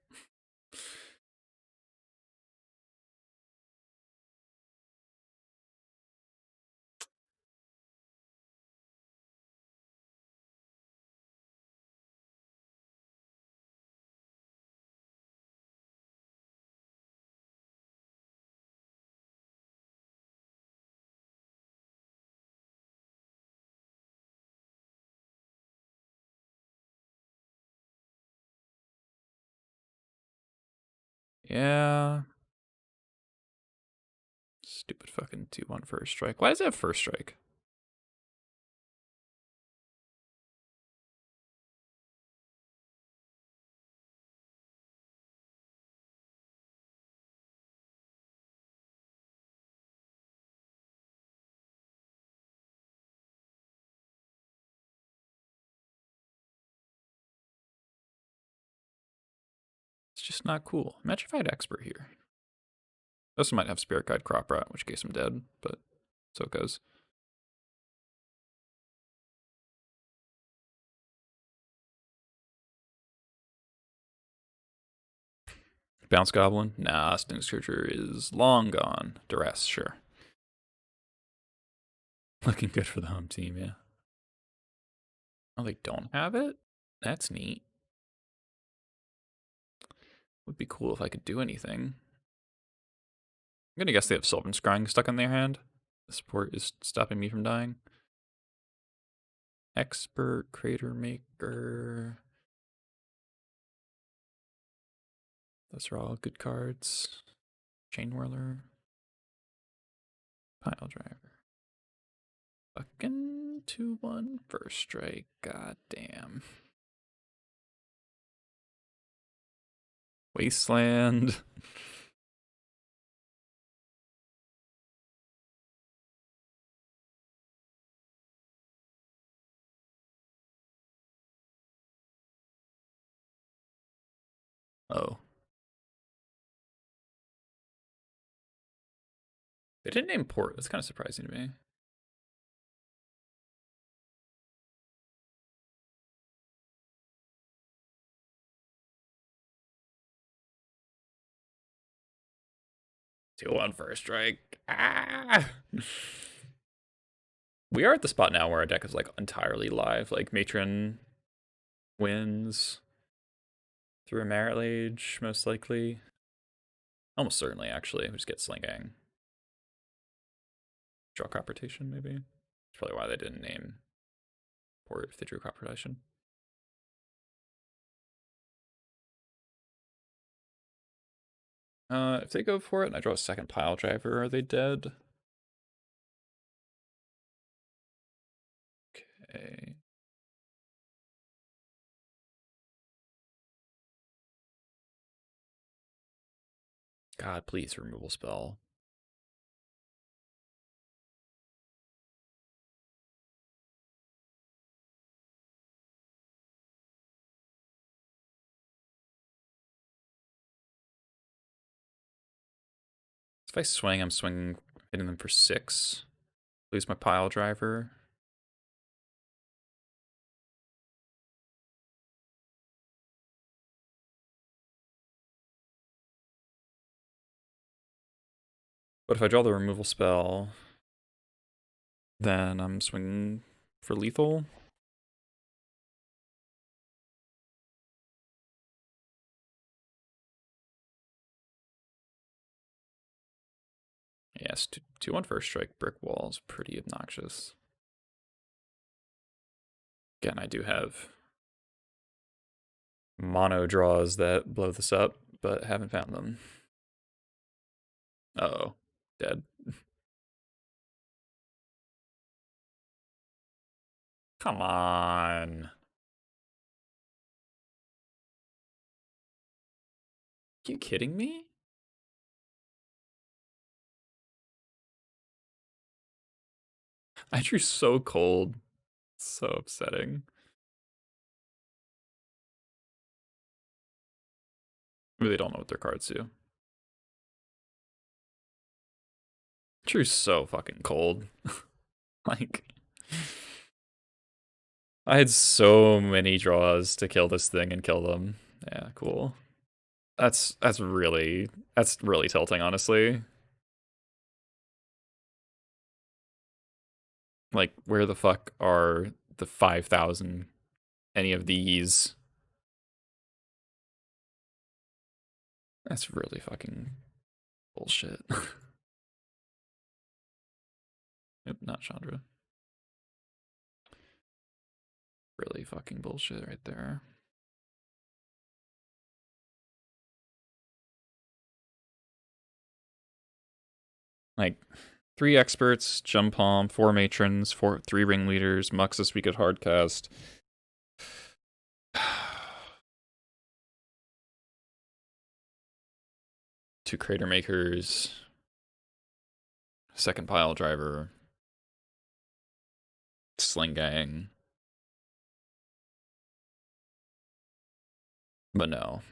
Yeah. Stupid fucking 2/1 first strike. Why does it have first strike? It's just not cool. Imagine if I had expert here. This might have Spirit Guide Crop Rat, which case I'm dead, but so it goes. Bounce Goblin? Nah, Sting Scourger is long gone. Duress, sure. Looking good for the home team, yeah. Oh, they don't have it? That's neat. Would be cool if I could do anything. I'm gonna guess they have Sylvan Scrying stuck in their hand. The support is stopping me from dying. Expert, Crater Maker. Those are all good cards. Chain Whirler. Pile Driver. Fucking 2/1 first strike. God damn. Wasteland. Oh. They didn't name port. That's kind of surprising to me. Two on first strike. Ah! We are at the spot now where our deck is like entirely live. Like Matron wins through a Merit Age, most likely. Almost certainly, actually. We just get Slingang. Draw Crop Rotation, maybe. That's probably why they didn't name port if they drew Crop Rotation. If they go for it and I draw a second pile driver, are they dead? Okay. God, please, removal spell. If I swing, I'm swinging, hitting them for 6. Lose my pile driver. But if I draw the removal spell, then I'm swinging for lethal. Yes, 2 on first strike, brick walls, pretty obnoxious. Again, I do have mono draws that blow this up, but haven't found them. Uh-oh, dead. Come on. Are you kidding me? I drew so cold. So upsetting. Maybe they don't know what their cards do. Drew so fucking cold. Like, I had so many draws to kill this thing and kill them. Yeah, cool. That's really tilting, honestly. Like, where the fuck are the 5,000 any of these? That's really fucking bullshit. Nope, not Chandra. Really fucking bullshit right there. Like, 3 experts, jump palm, 4 matrons, 3 ringleaders, Mux this week at hardcast. Two crater makers, second pile driver, sling gang. But no.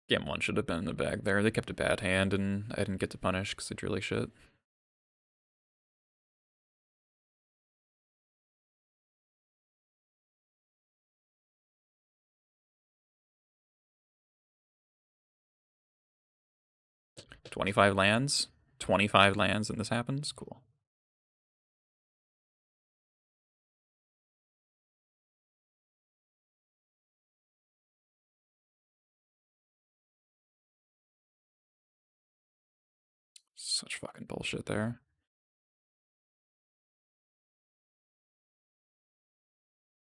Game 1 should have been in the bag there. They kept a bad hand and I didn't get to punish because they drew like shit. $25 lands? 25 lands and this happens? Cool. Such fucking bullshit there.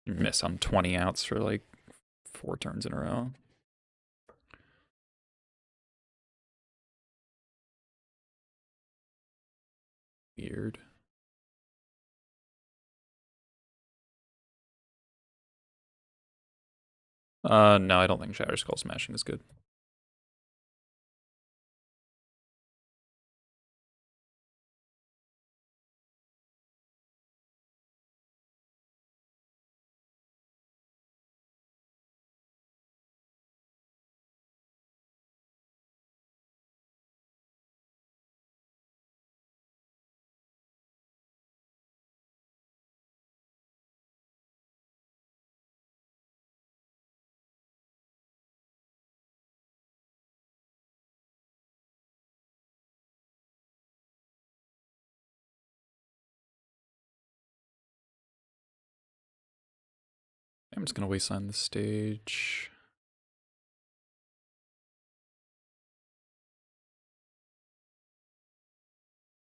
Miss on 20 outs for like 4 turns in a row. Weird. No, I don't think Shatter Skull Smashing is good. I'm just gonna Wasteland the stage.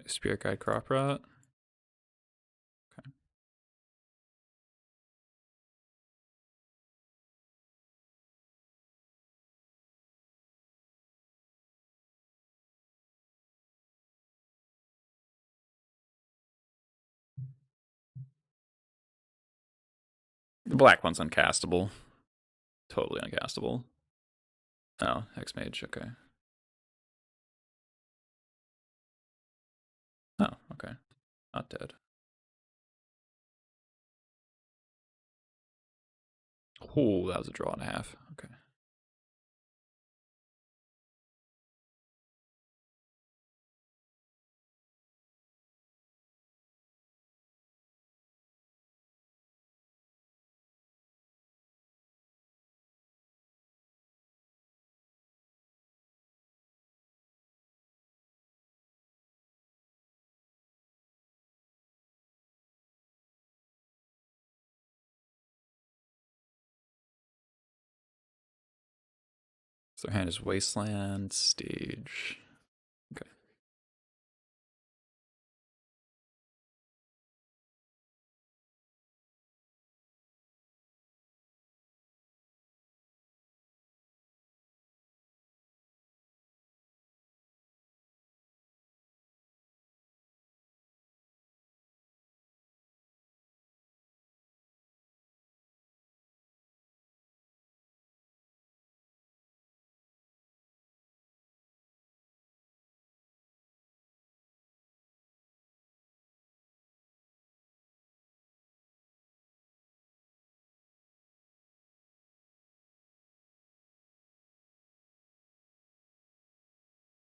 Spirit Guide Crop Rot. Okay. The black one's uncastable. Totally uncastable. Oh, Hex Mage, okay. Oh, okay. Not dead. Oh, that was a draw and a half. Okay. So their hand is Wasteland stage. Okay.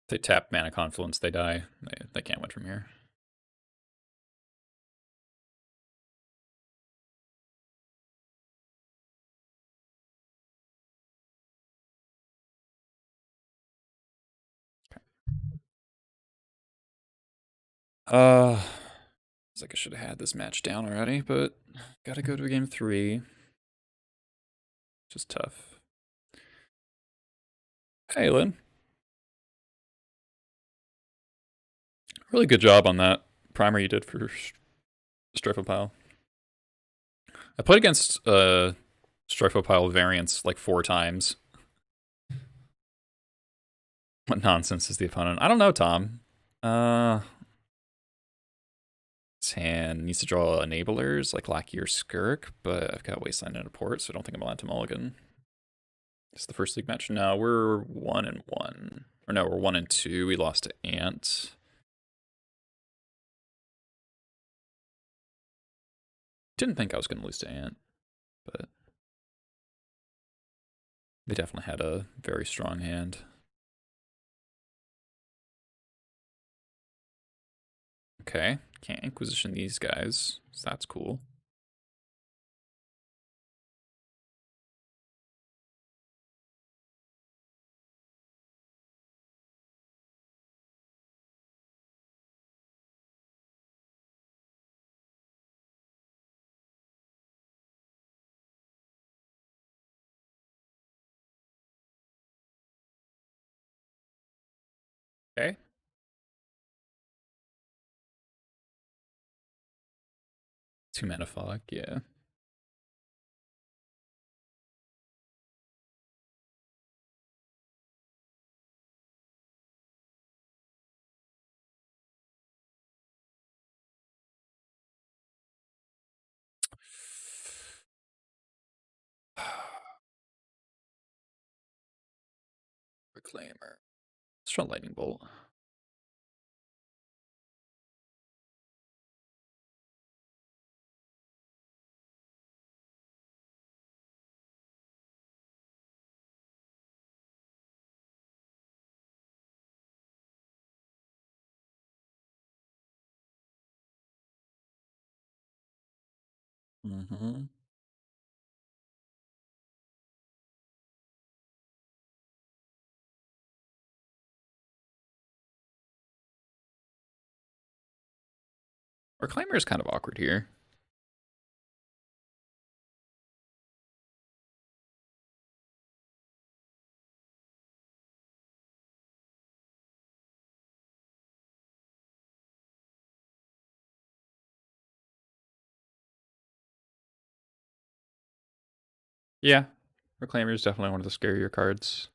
If they tap Mana Confluence, they die. They can't win from here. Uh, it's like I should have had this match down already, but gotta go to game 3. Just tough. Hey, Lynn. Really good job on that primer you did for Stryphopile. I played against Stryphopile variants like 4 times. What nonsense is the opponent? I don't know, Tom. This hand needs to draw enablers like Lackey or Skirk, but I've got Wasteland and a port, so I don't think I'm allowed to mulligan. It's the first league match. No, we're 1-1. Or no, we're 1-2. We lost to Ant. Didn't think I was going to lose to Ant, but they definitely had a very strong hand. Okay, can't Inquisition these guys, so that's cool. Okay. Two mana fog, yeah. Reclaimer. Let's try Lightning Bolt. Mm-hmm. Reclaimer is kind of awkward here. Yeah, Reclaimer is definitely one of the scarier cards.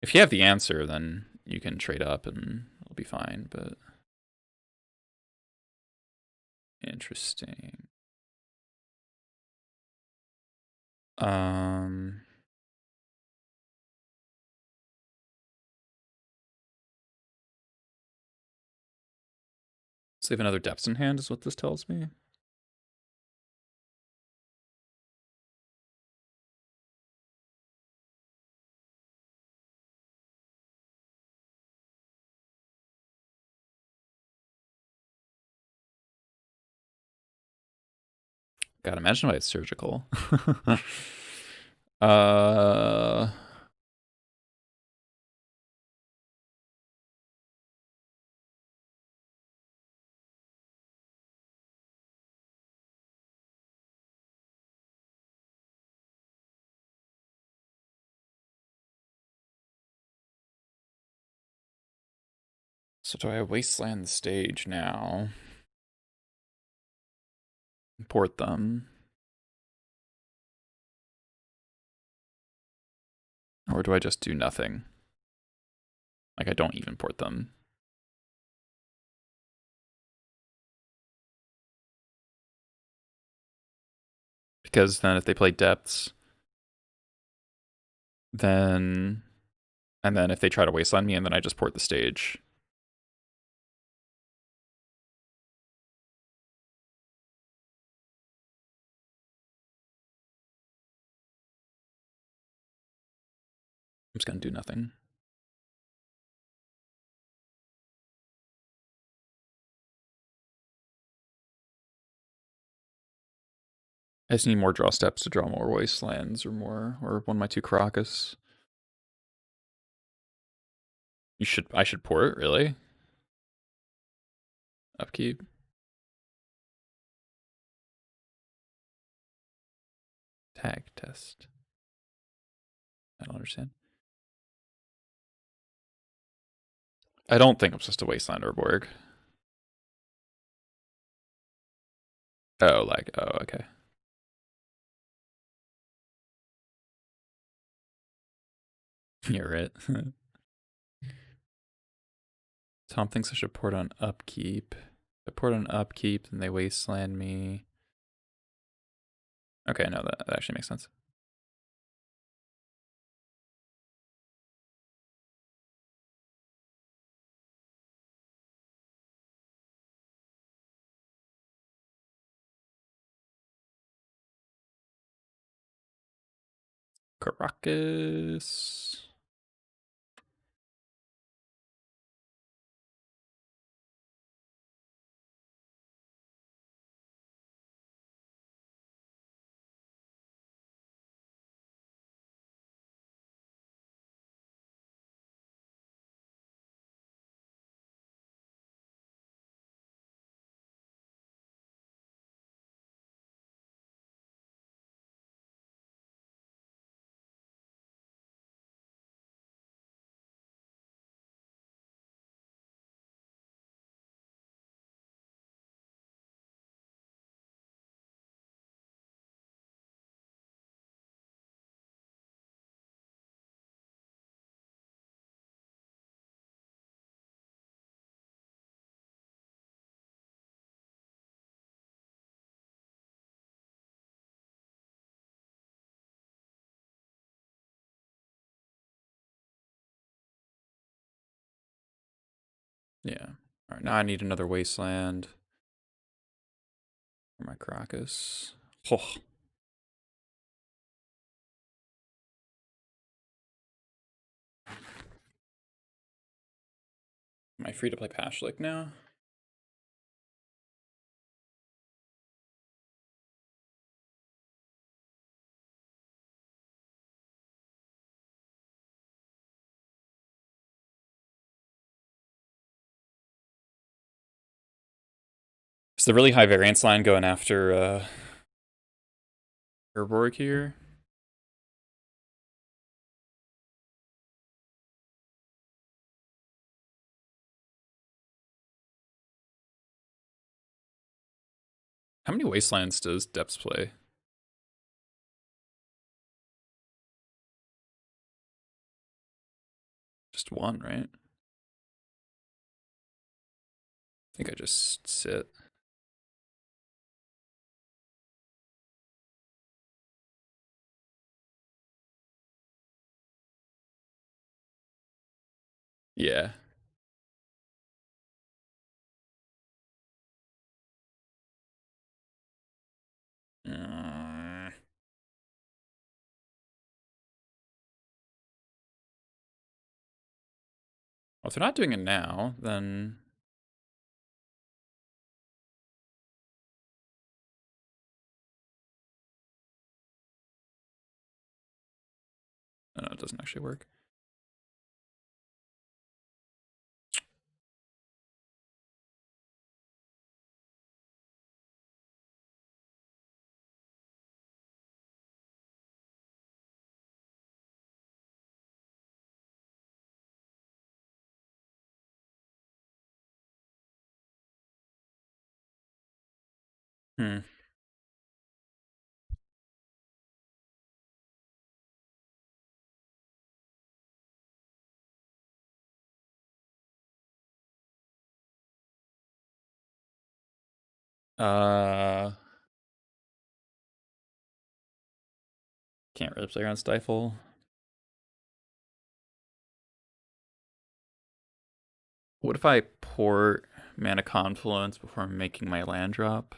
If you have the answer, then you can trade up and it'll be fine, but... Interesting. Um... Save another depths in hand is what this tells me. God, imagine why it's surgical. uh... So do I Wasteland the stage now? Import them. Or do I just do nothing? Like, I don't even port them. Because then if they play depths, then... And then if they try to Wasteland me, and then I just port the stage. I'm just gonna do nothing. I just need more draw steps to draw more Wastelands or more, or one of my 2 Caracas. I should port, really? Upkeep. Tag test. I don't understand. I don't think I'm supposed to Wasteland or Borg. Oh, like, oh, okay. You're right. Tom thinks I should port on upkeep. If I port on upkeep, then they Wasteland me. Okay, no, that actually makes sense. Caracas. Yeah. All right, now I need another Wasteland for my Caracas. Oh. Am I free to play Pashlik now? Is the really high variance line going after Herborg here? How many Wastelands does Depths play? Just one, right? I think I just sit. Yeah. Well, if they're not doing it now, then no, it doesn't actually work. Hmm. Uh, can't really play around Stifle. What if I port Mana Confluence before making my land drop?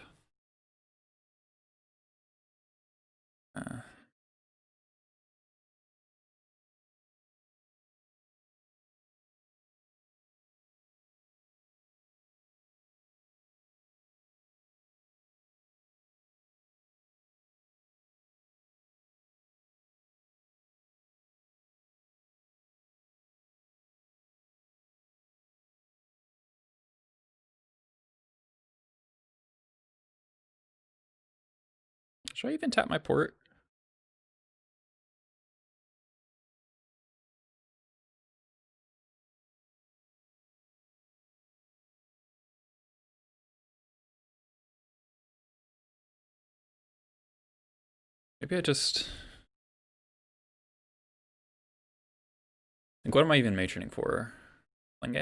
Uh, should I even tap my port? Maybe I just. Like, what am I even matroning for? Sling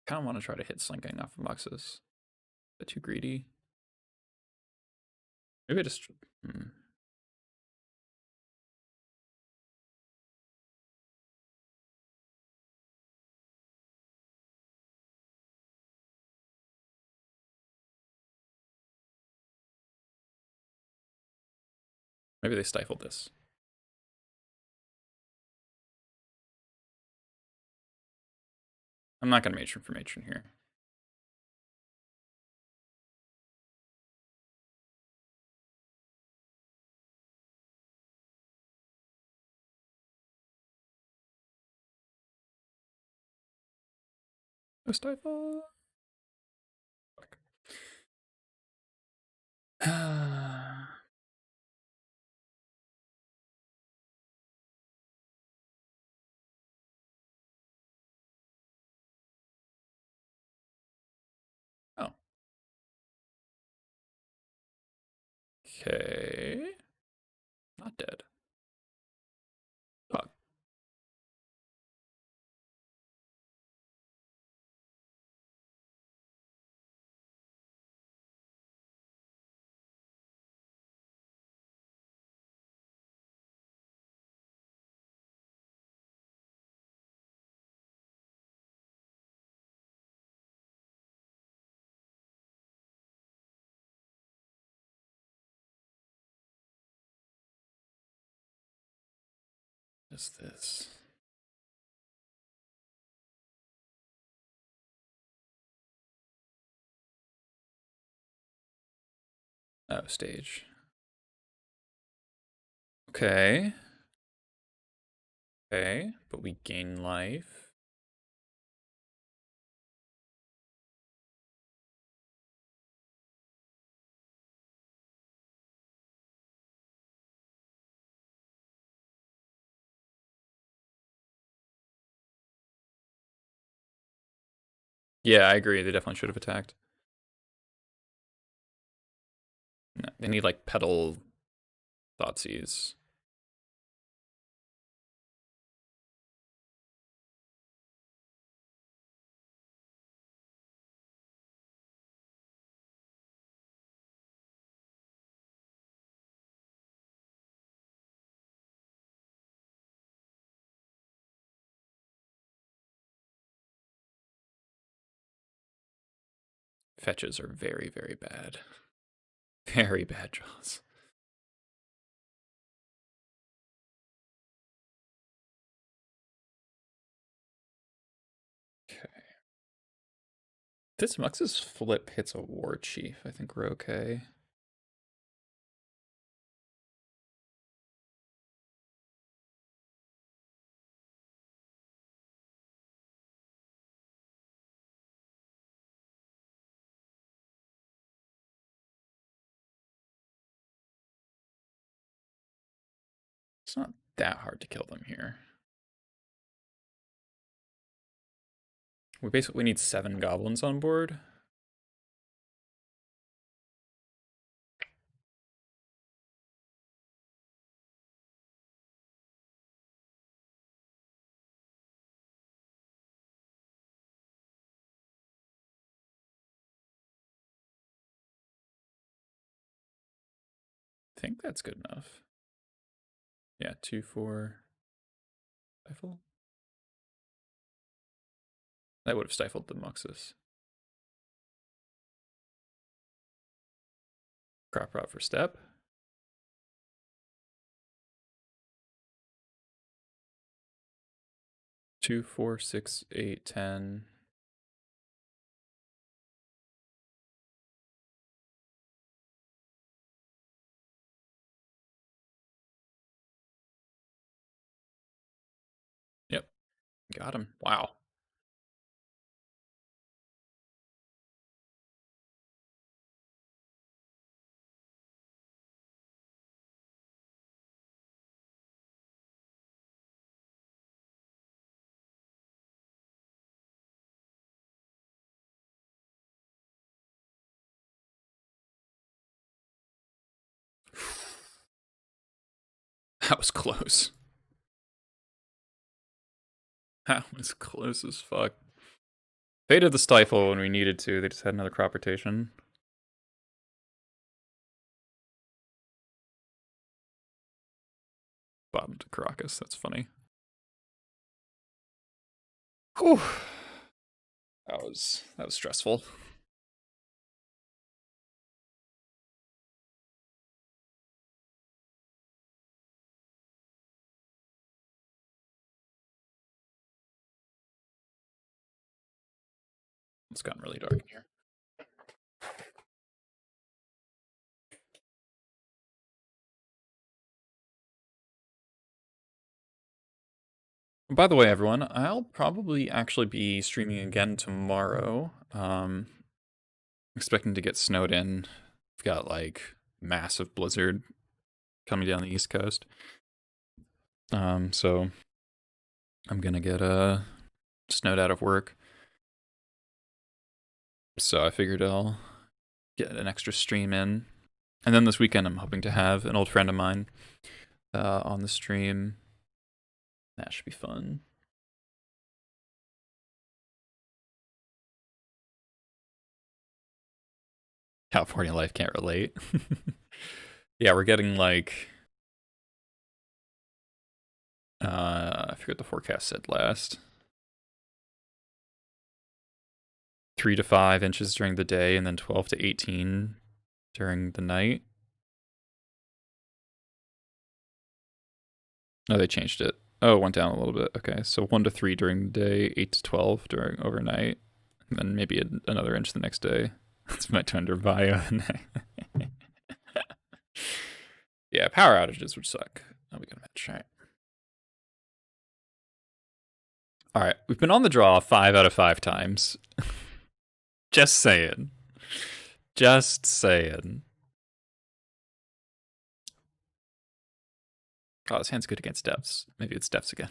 kind of want to try to hit Sling off of Muxus. A bit too greedy. Maybe I just. Hmm. Maybe they stifled this. I'm not going to matron for matron here. No stifle. Oh. Okay. Not dead. Fuck. What is this? Oh, stage. Okay. Okay, but we gain life. Yeah, I agree. They definitely should have attacked. No, they need like pedal Thoughtseize. fetches are very, very bad. Very bad draws. Okay. This Mux's flip hits a War Chief. I think we're okay. It's not that hard to kill them here. We basically need 7 goblins on board. I think that's good enough. Yeah, 2, 4. Stifle? That would have stifled the Muxus. Crop rot for step. Two, 4, 6, 8, 10. Yep. Got him. Wow. That was close. That was close as fuck. Faded the stifle when we needed to. They just had another crop rotation. Bottom to Caracas. That's funny. Whew. That was stressful. It's gotten really dark in here. By the way, everyone, I'll probably actually be streaming again tomorrow. Expecting to get snowed in. We've got like massive blizzard coming down the East Coast. So I'm gonna get snowed out of work. So I figured I'll get an extra stream in. And then this weekend I'm hoping to have an old friend of mine on the stream. That should be fun. California life can't relate. Yeah, we're getting like I forget the forecast said last. 3 to 5 inches during the day and then 12 to 18 during the night. No, they changed it. Oh, it went down a little bit. Okay, so 1 to 3 during the day, 8 to 12 during overnight, and then maybe another inch the next day. That's my Tundra bio. Yeah, power outages would suck. Oh, we got a match. All right. All right, we've been on the draw 5 out of 5 times. Just saying. Just saying. Oh, this hand's good against depths. Maybe it's depths again.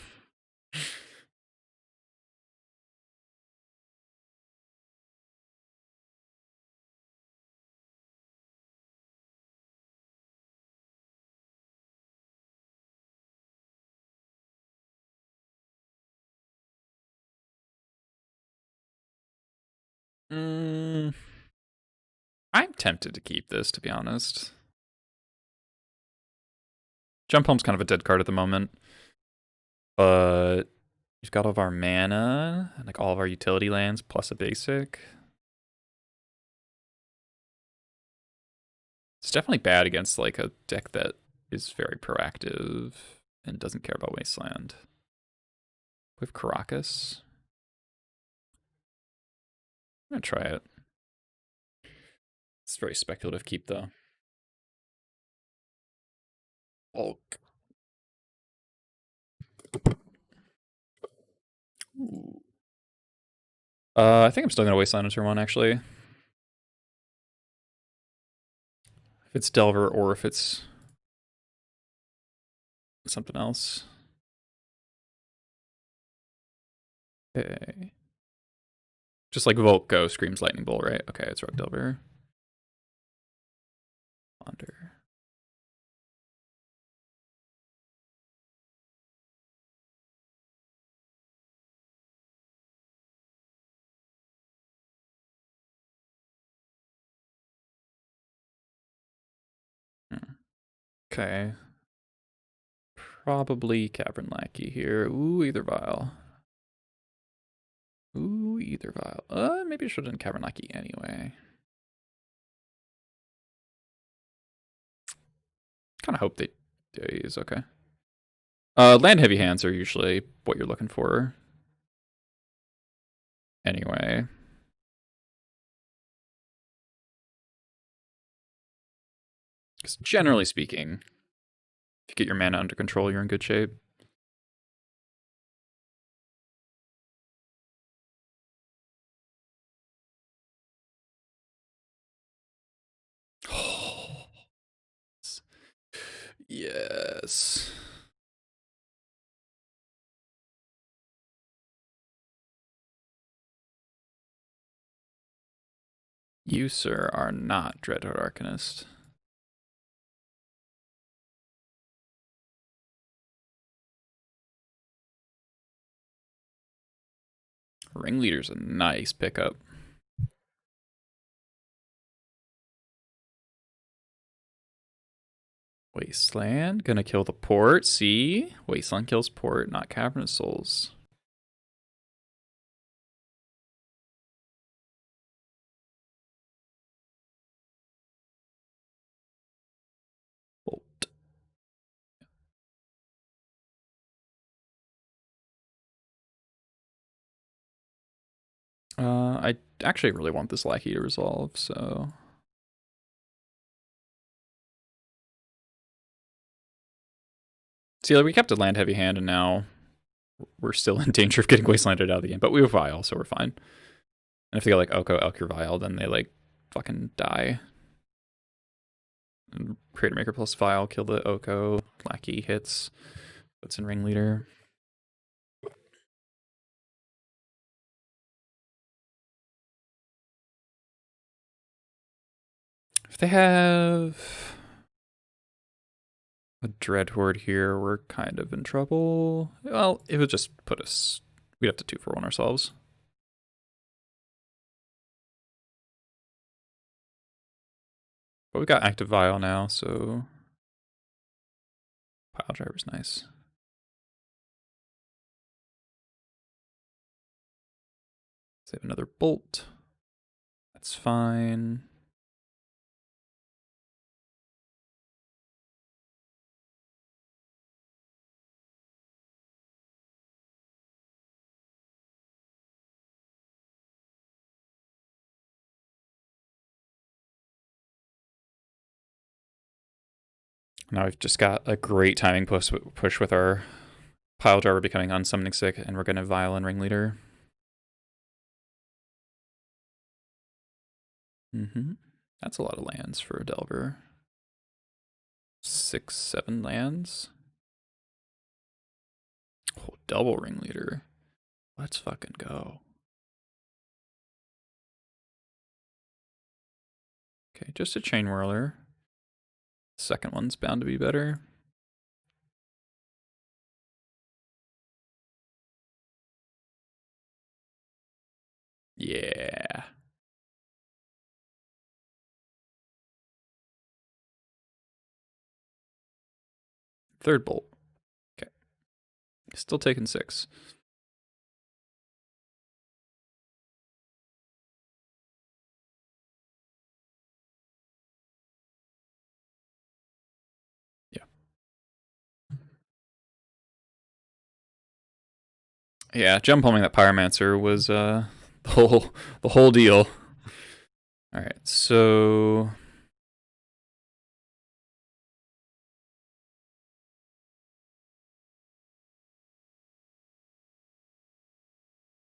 I'm tempted to keep this, to be honest. Jump Home's kind of a dead card at the moment. But we've got all of our mana and like all of our utility lands plus a basic. It's definitely bad against like a deck that is very proactive and doesn't care about Wasteland. With Caracas. I'm gonna try it. It's very speculative keep though. Bulk. Ooh. I think I'm still gonna Wasteland on turn 1 actually. If it's Delver or if it's something else. Okay. Just like Volt Go screams Lightning Bolt, right? Okay, it's Rogue Delver. Ponder. Okay. Probably Cavern Lackey here. Ooh, Either Vial. Ooh, Either Vial. Maybe I should have done Cavern Lackey anyway. Kind of hope they use okay. Land heavy hands are usually what you're looking for. Anyway. Because generally speaking, if you get your mana under control, you're in good shape. Yes. You, sir, are not Dreadhorde Arcanist. Ringleader's a nice pickup. Wasteland, gonna kill the port. See? Wasteland kills port, not Cavernous Souls. Bolt. I actually really want this Lackey to resolve, so... See, like, we kept a land heavy hand, and now we're still in danger of getting Wastelanded out of the game. But we have Vial, so we're fine. And if they go like Oko, Elkir, Vial, then they like fucking die. And Creator Maker plus Vial, kill the Oko. Lackey hits. Puts in Ringleader. If they have a Dreadhorde here, we're kind of in trouble. Well, it would just put us... We'd have to 2-for-1 ourselves. But we got active Vial now, so... Pile Driver's nice. Save another Bolt. That's fine. Now we've just got a great timing push with our Pile Driver becoming unsummoning sick, and we're going to Vial and Ringleader. That's a lot of lands for a Delver. 6, 7 lands. Oh, double Ringleader. Let's fucking go. Okay, just a Chain Whirler. Second one's bound to be better. Yeah. Third Bolt. Okay. Still taking 6. Yeah, gem palming that Pyromancer was the whole deal. All right, so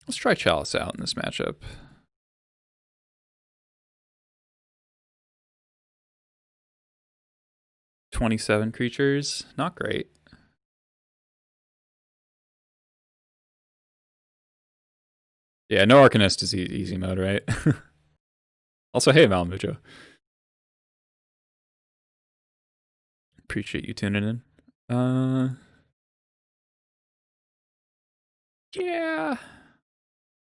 let's try Chalice out in this matchup. 27 creatures, not great. Yeah, no Arcanist is easy mode, right? Also, hey, Malamujo. Appreciate you tuning in. Yeah,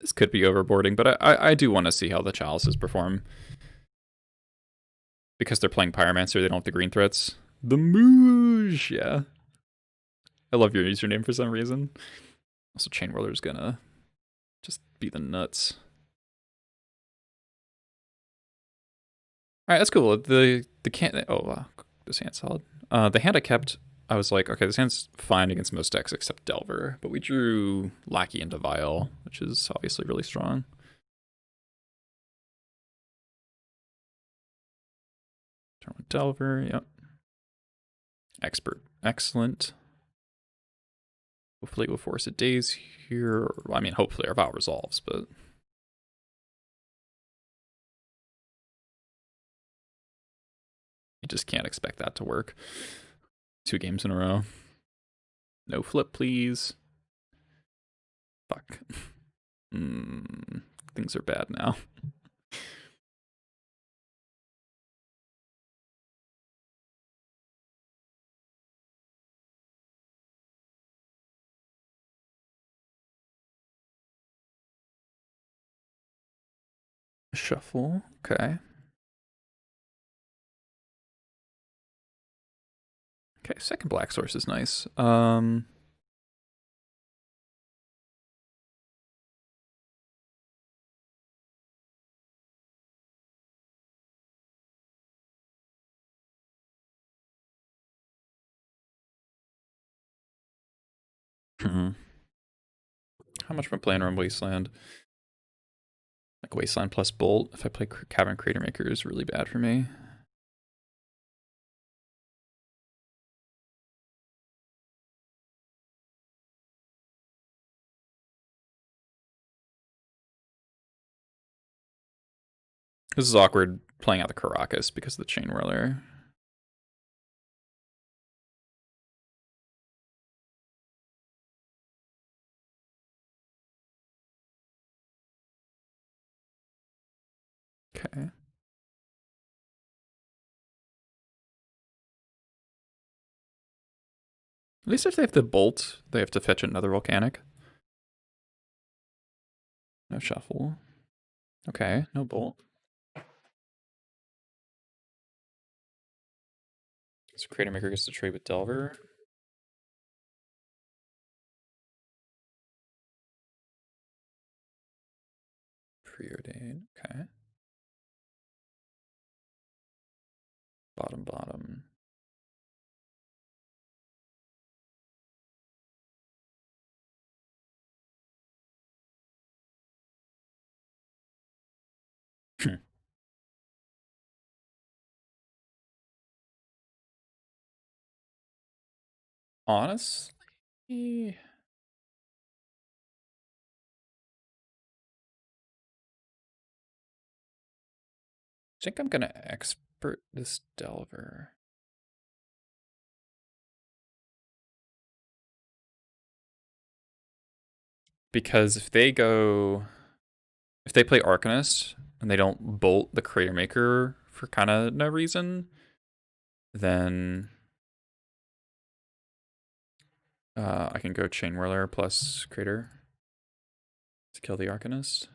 this could be overboarding, but I do want to see how the Chalices perform. Because they're playing Pyromancer, they don't have the green threats. The Moosh, yeah. I love your username for some reason. Also, Chain Whirler's gonna just be the nuts. All right, that's cool. The can this hand's solid. The hand I kept, I was like, okay, this hand's fine against most decks except Delver, but we drew Lackey into Vial, which is obviously really strong. Turn with Delver, yep. Expert, excellent. Hopefully we'll force a Daze here. I mean, hopefully our Vow resolves, but you just can't expect that to work. 2 games in a row. No flip, please. Fuck. Things are bad now. Shuffle, okay. Okay, second black source is nice. How much am I playing on Wasteland? Like Wasteland plus Bolt. If I play Cavern Crater Maker is really bad for me. This is awkward playing out the Caracas because of the Chain Whirler. Okay. At least if they have the Bolt, they have to fetch another Volcanic. No Shuffle. Okay, no Bolt. So Crater Maker gets to trade with Delver. Preordain. Okay. Bottom, bottom. Honestly, I think I'm gonna expert this Delver. Because if they play Arcanist and they don't bolt the Crater Maker for kind of no reason, then I can go Chain Whirler plus Crater to kill the Arcanist.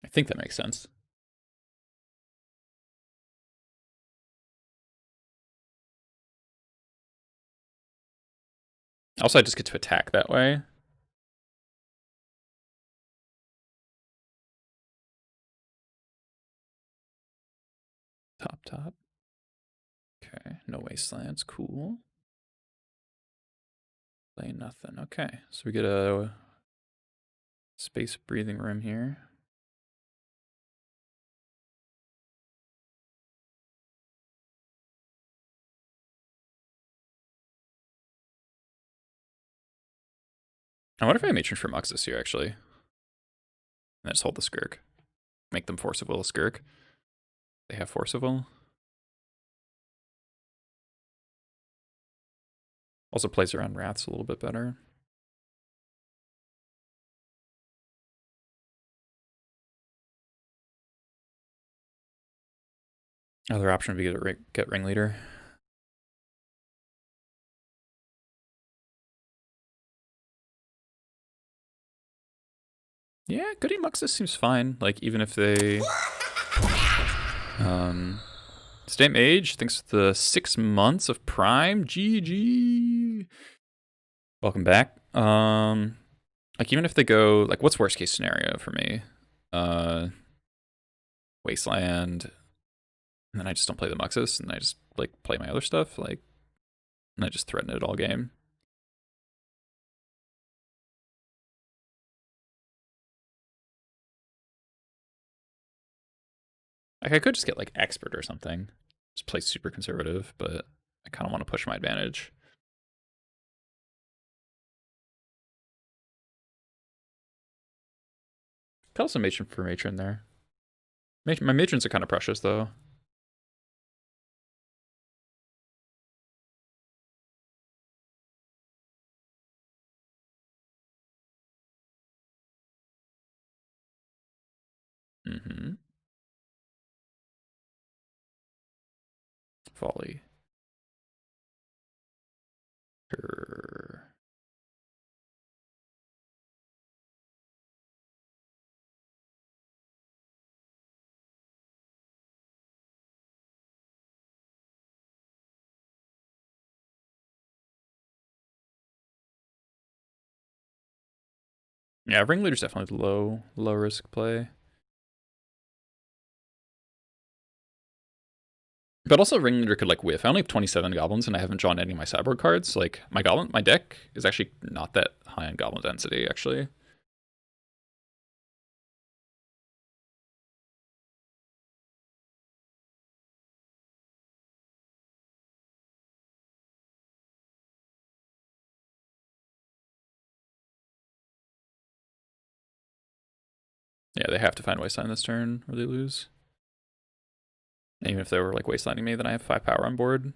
I think that makes sense. Also, I just get to attack that way. Top. Okay, no wastelands. Cool. Play nothing. Okay, so we get a space breathing room here. I wonder if I matron for Mux this year, actually. And I just hold the Skirk. Make them Force of Will Skirk. They have Force of Will. Also plays around Wraths a little bit better. Other option would be to get Ringleader. Yeah, Goody Muxus seems fine. Like, even if they... State Mage, thanks for the 6 months of Prime. GG. Welcome back. Like, even if they go... Like, what's worst case scenario for me? Wasteland. And then I just don't play the Muxus, and I just, like, play my other stuff. Like, and I just threaten it all game. Like, I could just get, like, Expert or something. Just play super conservative, but I kind of want to push my advantage. Could also matron for matron there. My matrons are kind of precious, though. Mm-hmm. Folly. Sure. Yeah, Ringleader's definitely low risk play. But also Ringleader could like whiff. I only have 27 goblins and I haven't drawn any of my sideboard cards. Like my deck is actually not that high on goblin density, actually. Yeah, they have to find Wasteland this turn or they lose. And even if they were like Wastelanding me, then I have 5 power on board.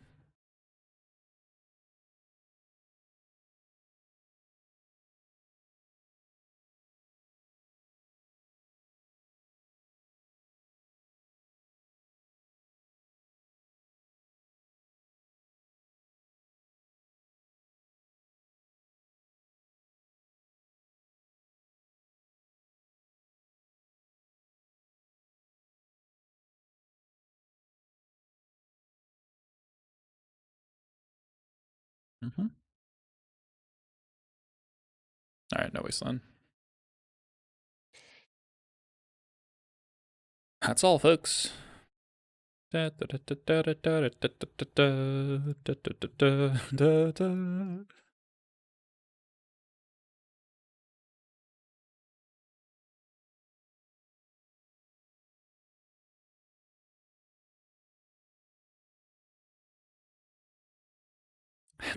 Mm-hmm. All right, no Wasteland. That's all, folks. That's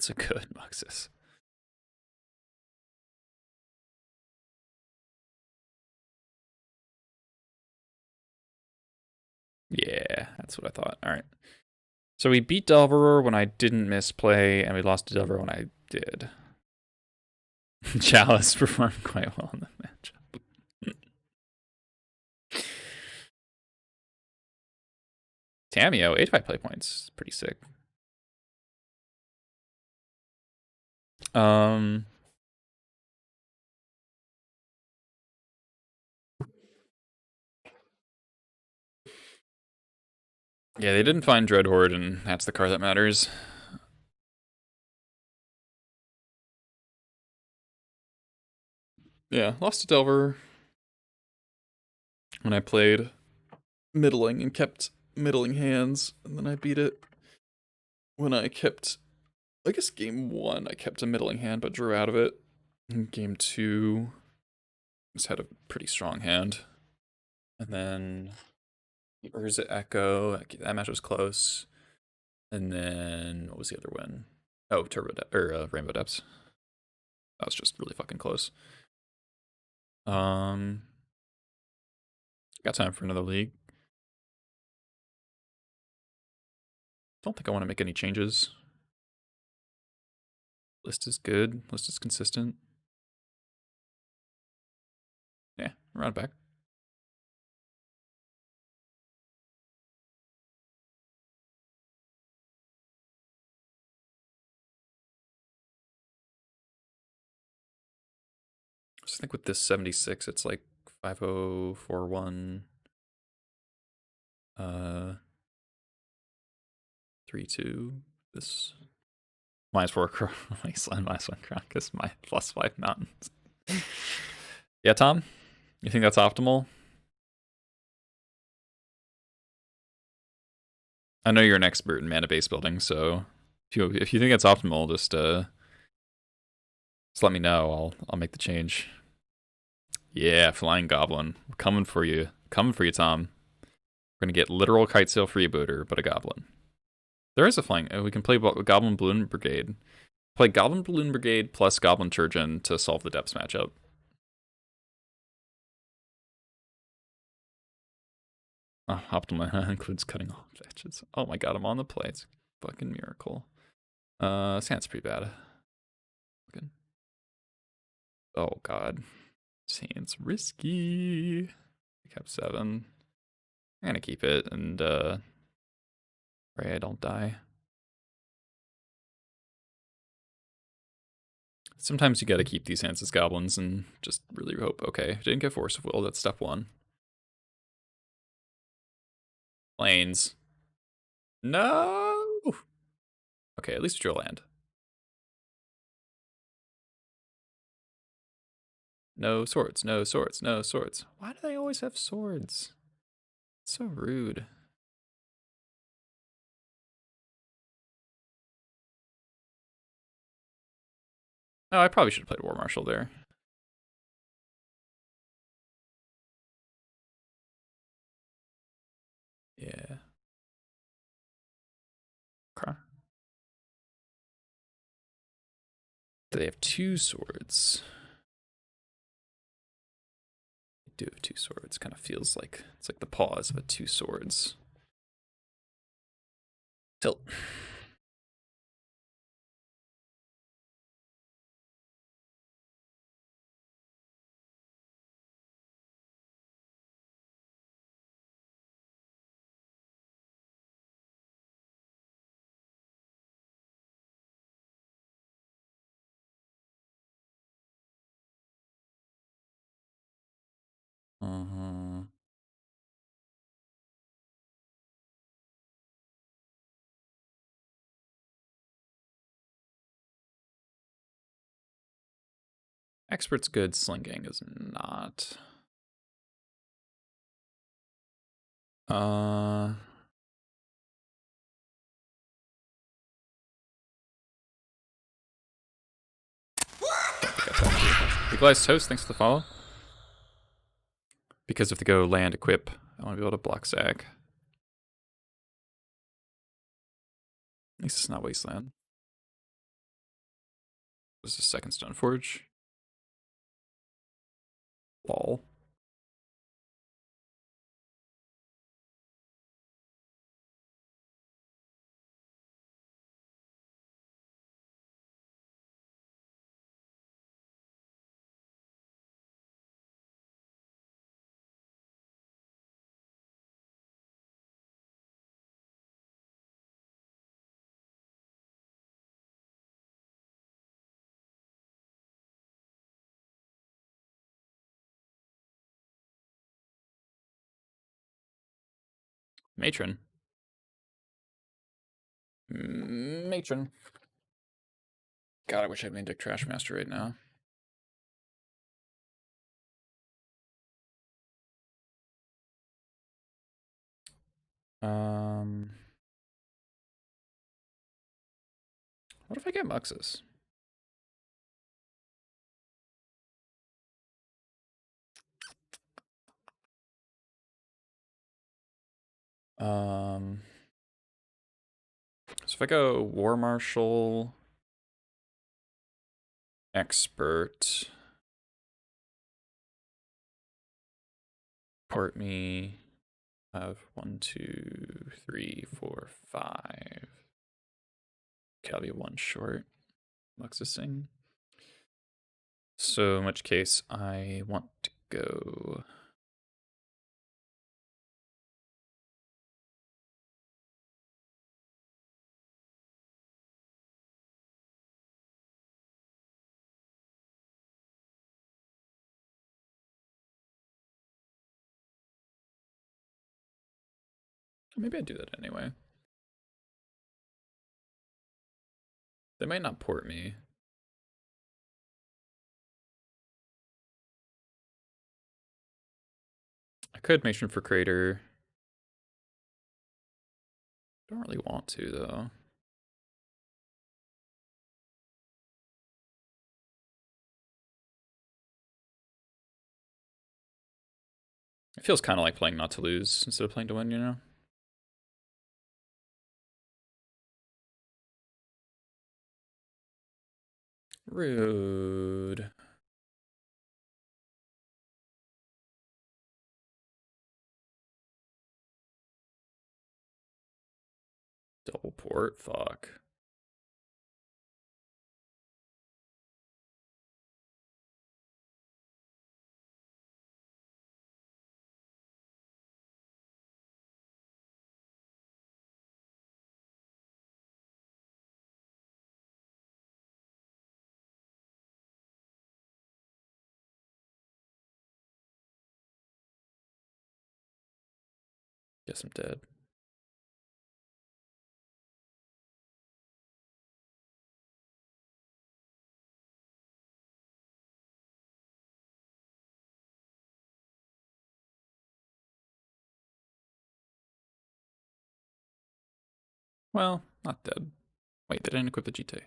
a good Muxus. Yeah, that's what I thought. All right. So we beat Delverer when I didn't misplay, and we lost to Delverer when I did. Chalice performed quite well in the matchup. Tamio, 85 play points. Pretty sick. Yeah, they didn't find Dreadhorde, and that's the card that matters. Yeah, lost to Delver when I played middling and kept middling hands, and then I beat it when I kept, I guess game 1 I kept a middling hand but drew out of it. In game 2 just had a pretty strong hand. And then Urza Echo, that match was close. And then what was the other win? Oh, Rainbow Depths. That was just really fucking close. Got time for another league. Don't think I want to make any changes. List is good. List is consistent. Yeah, round back. Just think with this 76, it's like 5041 3-2. This -4 Wasteland, -1 Crocus, my +5 mountains. Yeah, Tom? You think that's optimal? I know you're an expert in mana base building, so if you think it's optimal, just let me know. I'll make the change. Yeah, Flying Goblin. We're coming for you. Coming for you, Tom. We're gonna get literal Kitesail Freebooter, but a Goblin. There is a flying. We can play Goblin Balloon Brigade. Play Goblin Balloon Brigade plus Goblin Turgeon to solve the depths matchup. Oh, optimal includes cutting off edges. Oh my god, I'm on the play. It's a fucking miracle. Sand's pretty bad. Good. Oh god. Sand's risky. Cap 7. I'm gonna keep it and pray I don't die. Sometimes you gotta keep these hands as goblins and just really hope, okay, didn't get Force of Will, that's step 1. Planes. No! Okay, at least drill land. No swords, no swords, no swords. Why do they always have swords? It's so rude. Oh, I probably should have played War Marshal there. Yeah. Okay. Do they have 2 swords? They do have 2 swords. Kind of feels like it's like the pause of a 2 swords. Tilt. Uh-huh. Expert's good, Slinging is not. Legalized Toast, thanks for the follow. Because if they go land equip, I want to be able to block Zag. At least it's not Wasteland. This is second Stoneforge. Lol. Matron. Matron. God, I wish I made Dick Trashmaster right now. Um, what if I get Muxus? So if I go War Marshal, Expert, port me, I have 1, 2, 3, 4, 5. Okay, I'll be 1 short. Muxusing. So in which case I want to go. Maybe I do that anyway. They might not port me. I could Matron for Crater. Don't really want to though. It feels kind of like playing not to lose instead of playing to win, you know? Rude. Double port, fuck. Guess I'm dead. Well, not dead. Wait, did I equip the GT?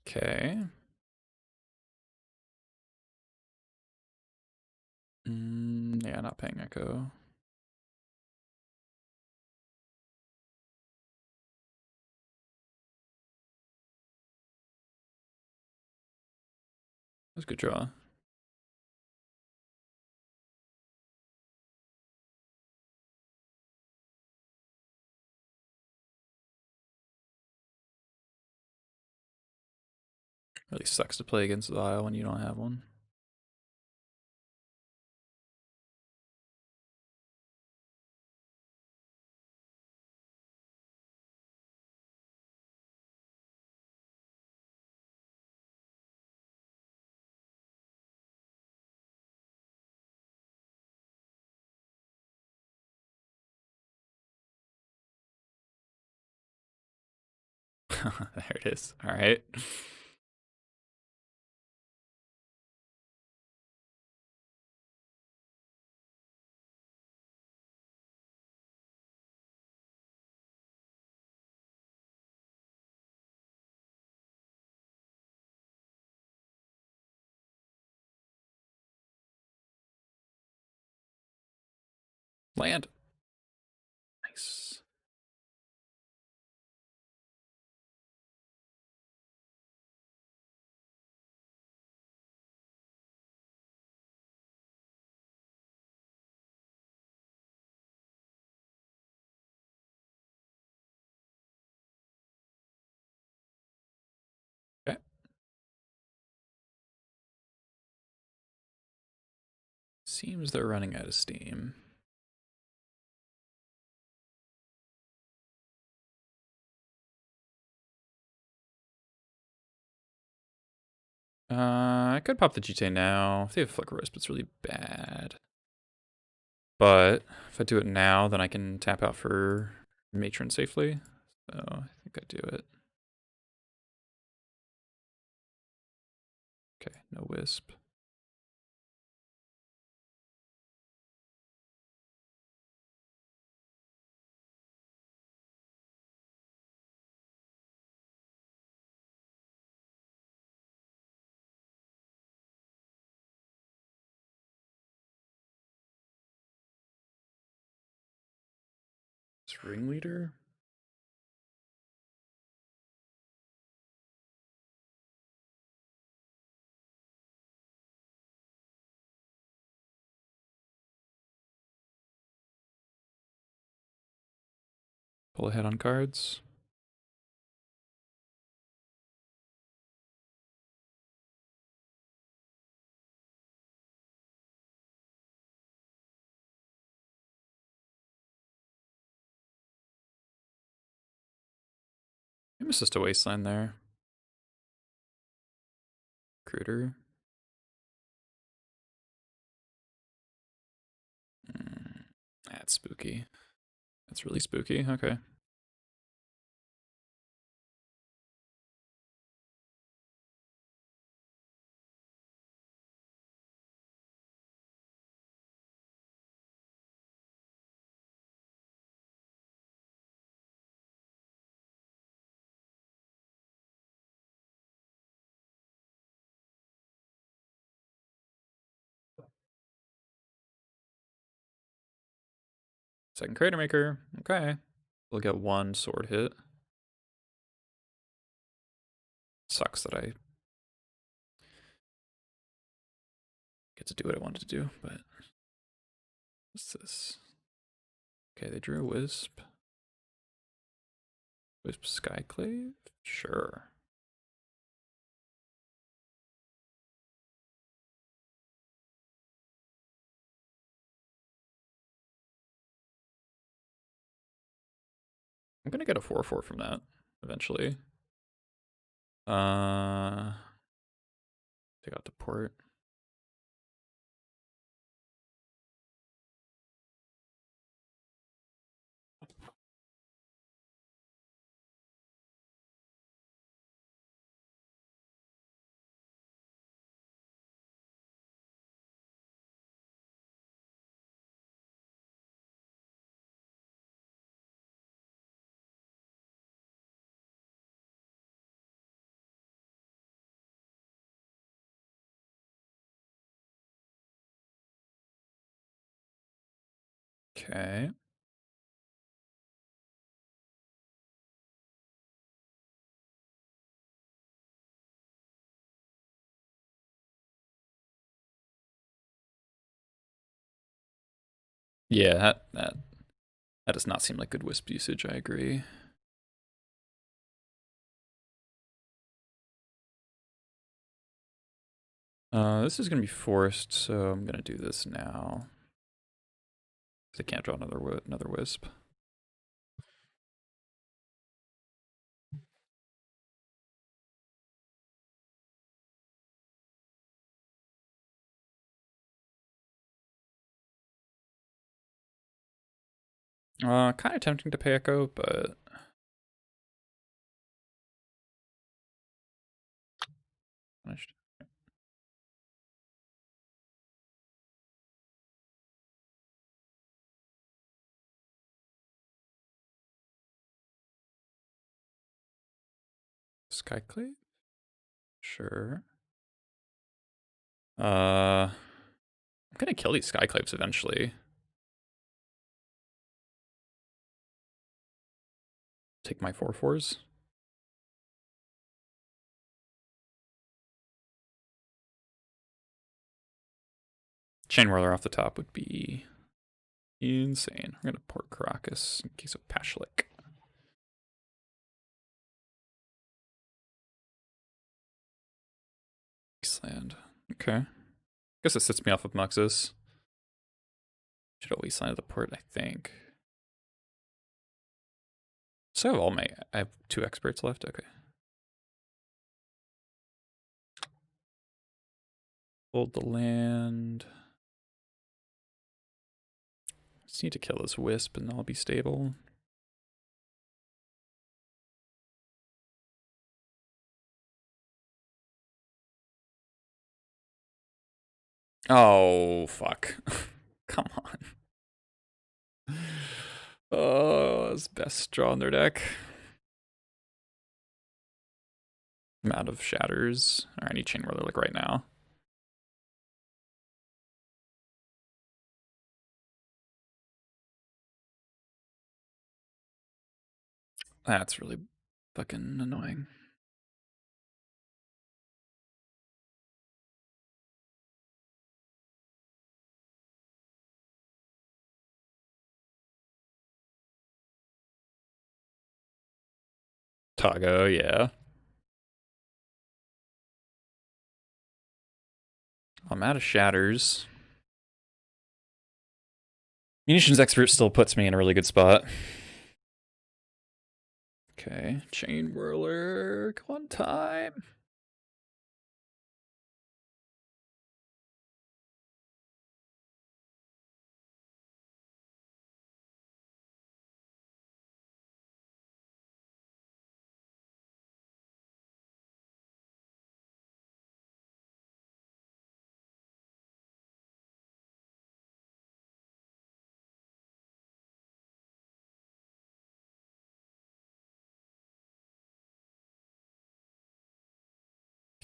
Okay. Yeah, not paying Echo. That's a good draw. Really sucks to play against the Isle when you don't have one. There it is. All right. Land. Nice. Okay. Seems they're running out of steam. I could pop the GT now. If they have Flicker Wisp, it's really bad. But if I do it now, then I can tap out for Matron safely. So I think I do it. Okay, no Wisp. Ringleader? Pull ahead on cards. I missed just a Wasteland there. Cruder. That's spooky. That's really spooky. Okay. Second Crater Maker. Okay. We'll get one sword hit. Sucks that I get to do what I wanted to do, but what's this? Okay, they drew a Wisp. Wisp Skyclave? Sure. I'm gonna get a 4/4 from that eventually. Take out the port. Okay. Yeah, that does not seem like good Wisp usage, I agree. This is gonna be forced, so I'm gonna do this now. I can't draw another Wisp. Kind of tempting to pay Echo, but punished. Skyclave? Sure. I'm gonna kill these Skyclaves eventually. Take my 4/4s. Chain Whirler off the top would be insane. I'm gonna port Caracas in case of Pashlik. Wasteland. Okay. Guess it sets me off of Muxus. Should always sign at the port, I think. So I have I have 2 experts left. Okay. Hold the land. Just need to kill this Wisp and I'll be stable. Oh, fuck. Come on. Oh, it's best draw in their deck. I'm out of Shatters. Or I need Chain Whirler like right now. That's really fucking annoying. Tago, yeah. I'm out of shatters. Munitions expert still puts me in a really good spot. Okay, chain whirler, one time.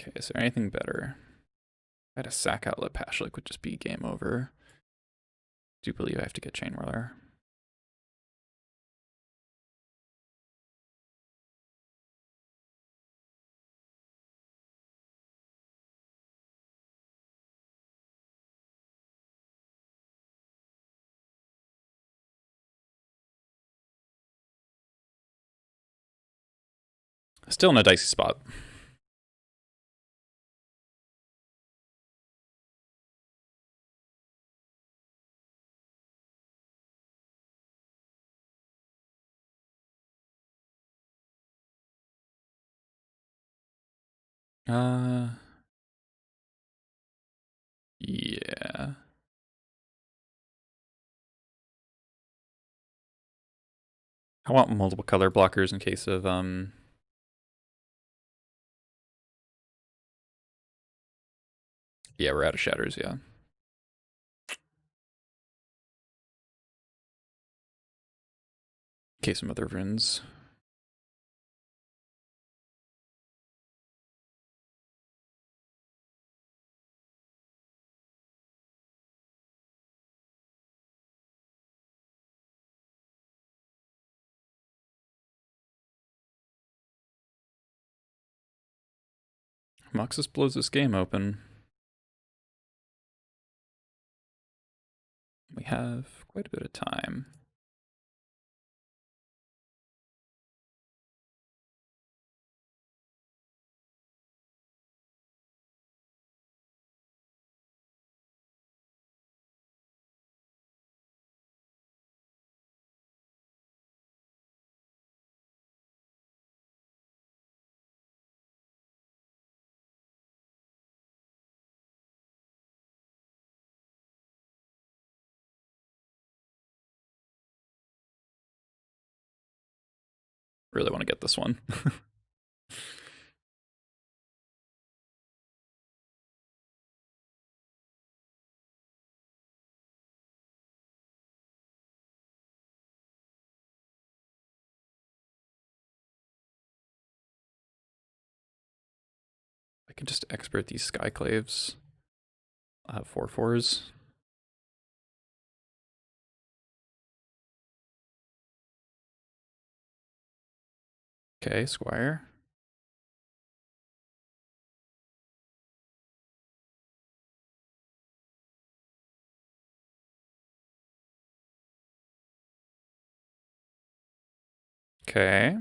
Okay, is there anything better? If I had a sack outlet Pashlik would just be game over. Do believe I have to get chain whirler. Still in a dicey spot. Yeah. I want multiple color blockers in case of yeah, we're out of shatters, yeah. In case of other runes. Moxus blows this game open. We have quite a bit of time. Really want to get this one. I can just expert these skyclaves. I'll have 4/4s. Okay, squire. Okay.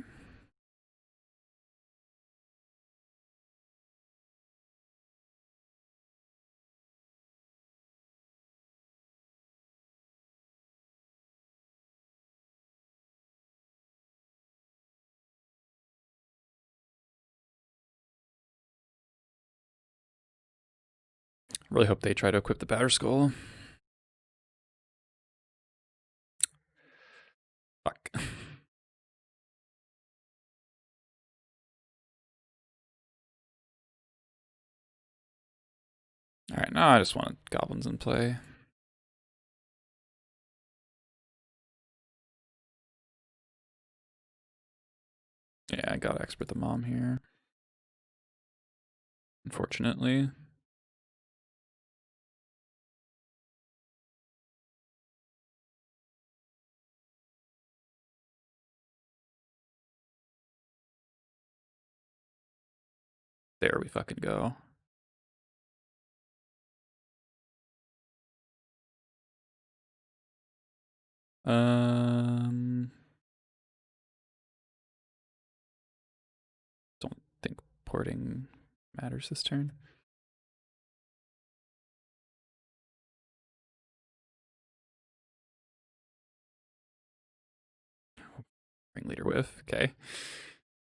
Really hope they try to equip the batter skull. Fuck. Alright, now I just want goblins in play. Yeah, I gotta expert the mom here. Unfortunately. There we fucking go. Um, don't think porting matters this turn. Ringleader whiff. Okay.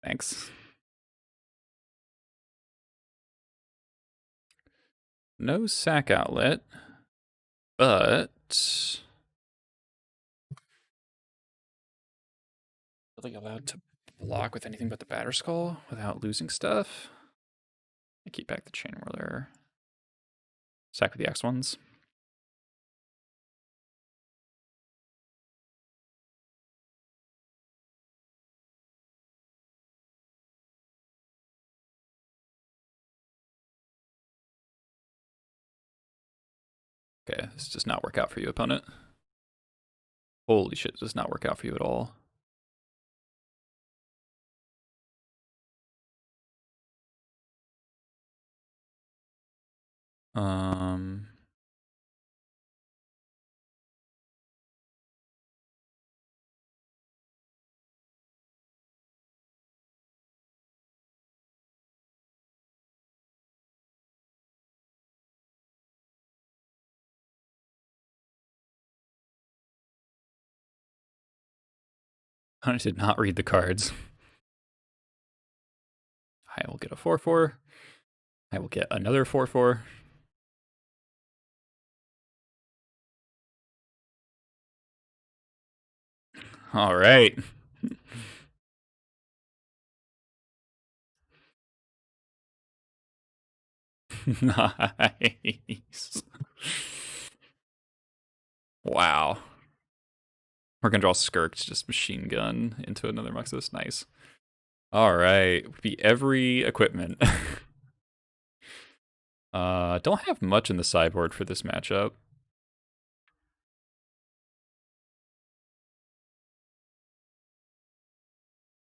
Thanks. No sack outlet, but are they allowed to block with anything but the batter skull without losing stuff? I keep back the chain whirler. Sack with the X ones. Okay, this does not work out for you, opponent. Holy shit, does not work out for you at all. Um, I did not read the cards. I will get a 4/4. I will get another 4/4. All right. Nice. Wow. We're gonna draw Skirk to just machine gun into another Muxus. Nice. All right. Be every equipment. Don't have much in the sideboard for this matchup.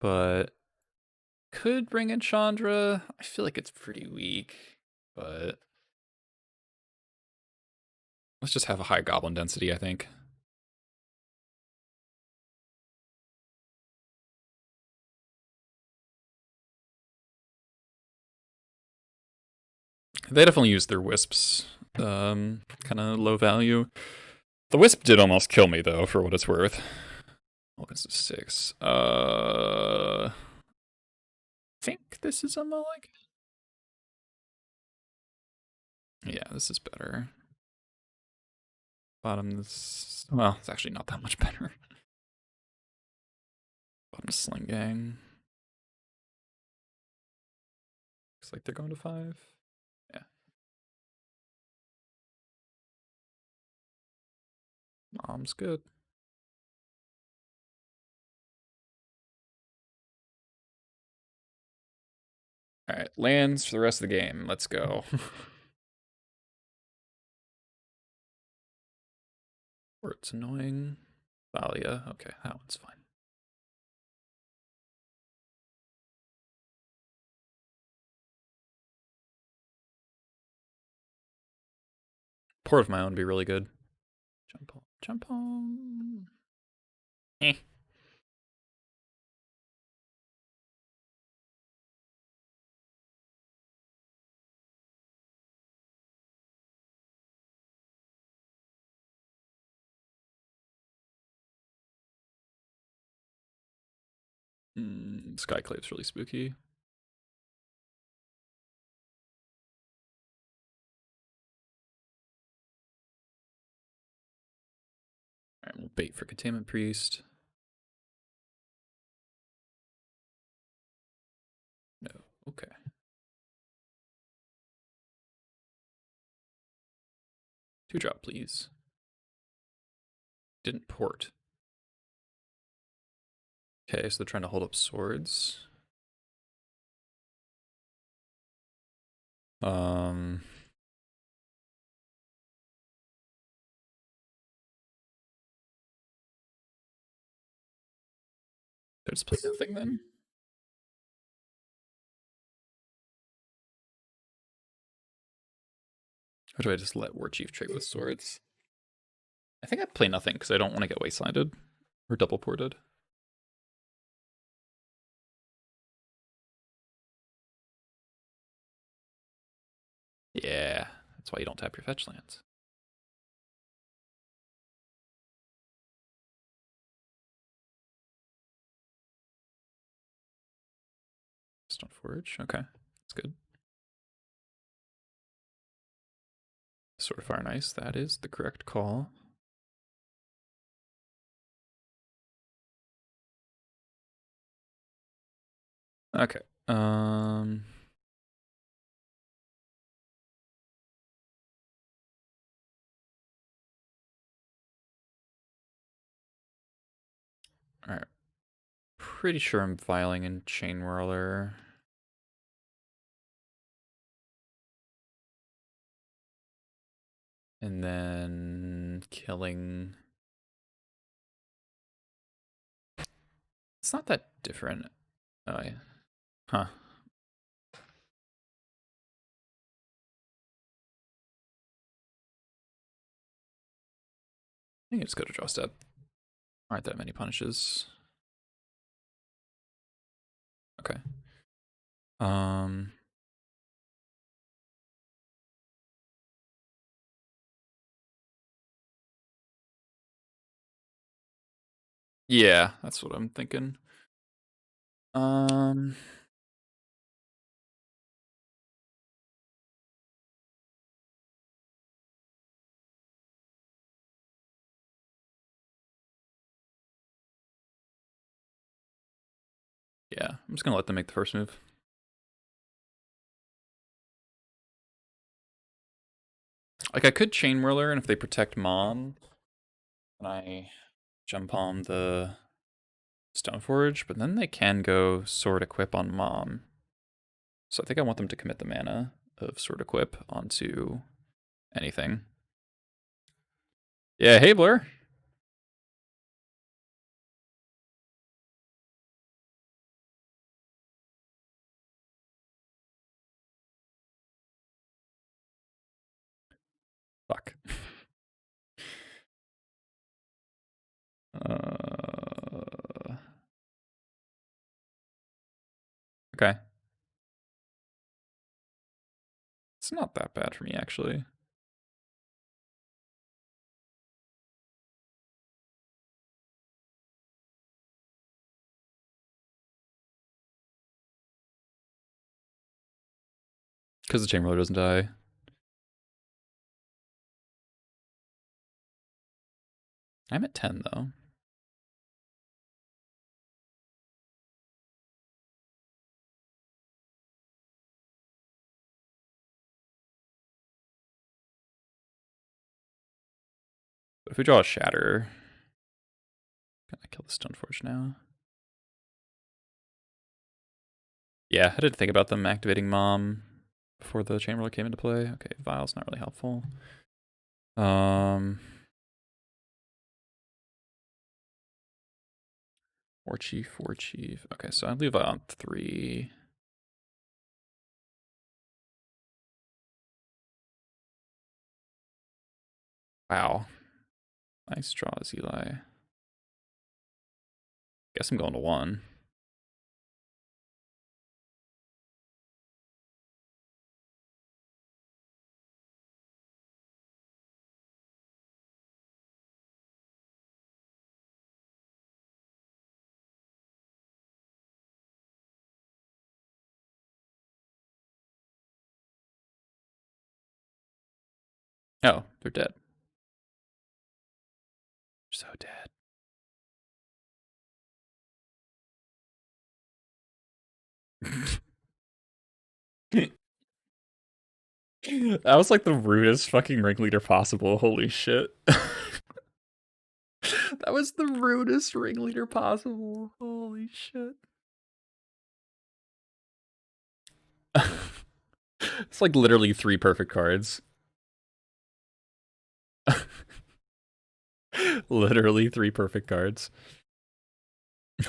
But could bring in Chandra. I feel like it's pretty weak, but let's just have a high goblin density, I think. They definitely use their wisps. Kind of low value. The wisp did almost kill me though, for what it's worth. Oh, this is 6. I think this is a mulligan. Yeah, this is better. Bottom this. Well, it's actually not that much better. Bottom Sling Gang. Looks like they're going to 5. Yeah. Mom's good. Alright, lands for the rest of the game. Let's go. Or it's annoying. Thalia. Okay, that one's fine. Port of my own would be really good. Jump on. Jump on. Eh. Skyclave's really spooky. Alright, we'll bait for Containment Priest. No, okay. Two drop, please. Didn't port. Okay, so they're trying to hold up swords. Um, they're just playing nothing then. Or do I just let War Chief trade with swords? I think I play nothing because I don't want to get wastelanded or double ported. Yeah, that's why you don't tap your fetch lands. Stoneforge, okay, that's good. Sword of Fire and Ice, that is the correct call. Okay. Alright. Pretty sure I'm filing in Chain Whirler. And then killing. It's not that different. Oh, yeah. Huh. I think I just go to draw step. Aren't that many punishes. Okay. Yeah, that's what I'm thinking. Yeah, I'm just gonna let them make the first move. Like, I could Chain Whirler, and if they protect Mom, and I jump on the Stoneforge, but then they can go Sword Equip on Mom. So I think I want them to commit the mana of Sword Equip onto anything. Yeah, hey, Blur. Fuck. Okay. It's not that bad for me, actually. Because the Chamberlain doesn't die. I'm at 10, though. But if we draw a Shatter, can I kill the Stoneforge now? Yeah, I didn't think about them activating Mom before the Chamberlain came into play. Okay, Vial's not really helpful. War Chief, War Chief. Okay, so I leave on 3. Wow. Nice draws, Eli. Guess I'm going to 1. Oh, they're dead. So dead. That was like the rudest fucking ringleader possible. Holy shit. That was the rudest ringleader possible. Holy shit. It's like literally 3 perfect cards. Literally 3 perfect cards.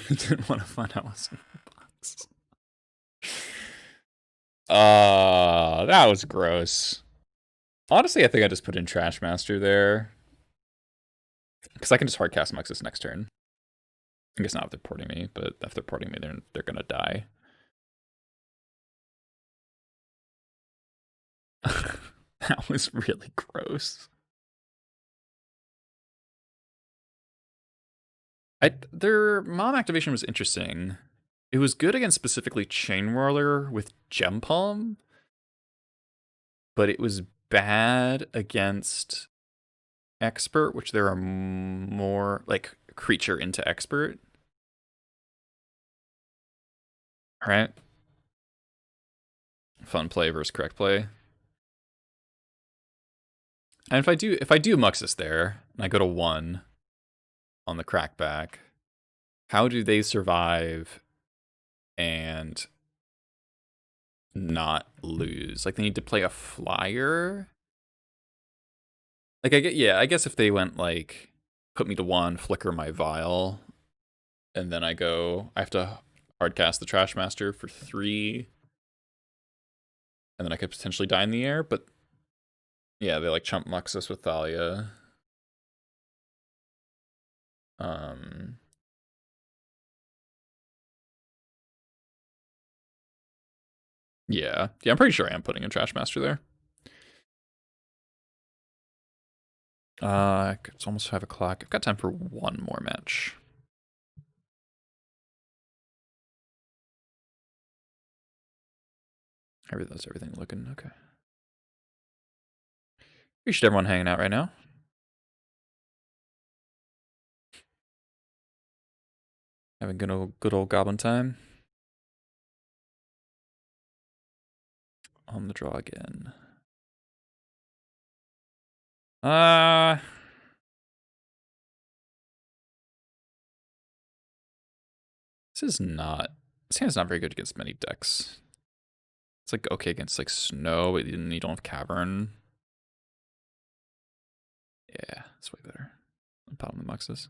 Didn't want to find out what's in the box. That was gross. Honestly, I think I just put in Trash Master there. Because I can just hardcast Muxus next turn. I guess not if they're porting me, but if they're porting me, they're gonna die. That was really gross. Their mom activation was interesting. It was good against specifically Chain Whirler with Gem Palm, but it was bad against Expert, which there are more like creature into Expert. All right. Fun play versus correct play. And if I do Muxus there, and I go to 1 on the crackback, how do they survive and not lose? Like they need to play a flyer. Like I guess if they went like put me to 1, flicker my vial, and then I have to hardcast the Trash Master for 3, and then I could potentially die in the air, but yeah, they like chump Muxus with Thalia. Um yeah. Yeah, I'm pretty sure I am putting a Trash Master there. It's almost 5 o'clock. I've got time for one more match. That's everything looking okay. Appreciate everyone hanging out right now. Having good old goblin time. On the draw again. This hand's not very good against many decks. It's like okay against like Snow, but you don't have Cavern. Yeah, it's way better. Bottom the Muxus.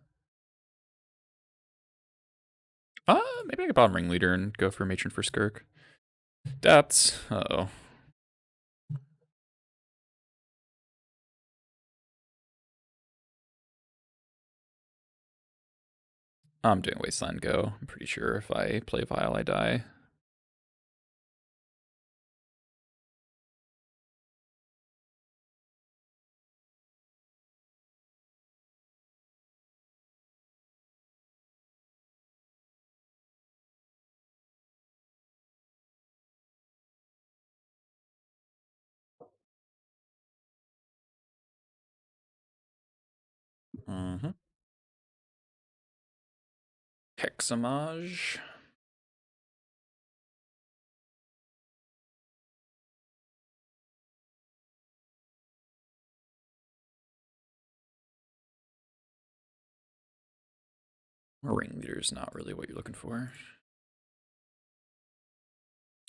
Maybe I could bottom Ringleader and go for Matron for Skirk. Depths. Uh-oh. I'm doing Wasteland Go. I'm pretty sure if I play Vial, I die. Mm-hmm. Hexamage. Ringleader's not really what you're looking for.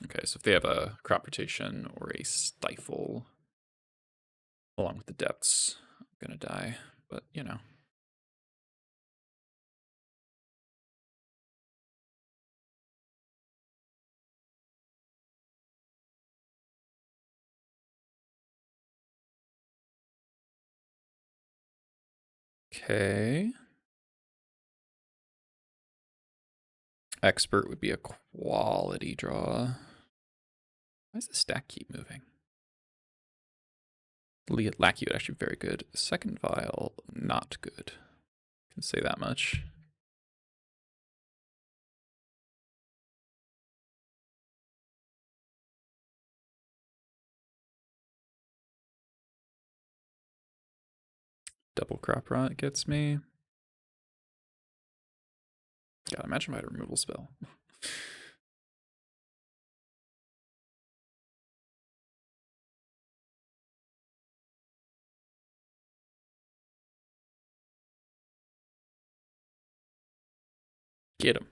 Okay, so if they have a crop rotation or a stifle along with the depths, I'm gonna die. But you know. Okay. Expert would be a quality draw. Why does the stack keep moving? Lackey would actually be very good. Second Vial, not good. Can say that much. Double Crop Rot gets me. God, imagine if I had a removal spell. Get him.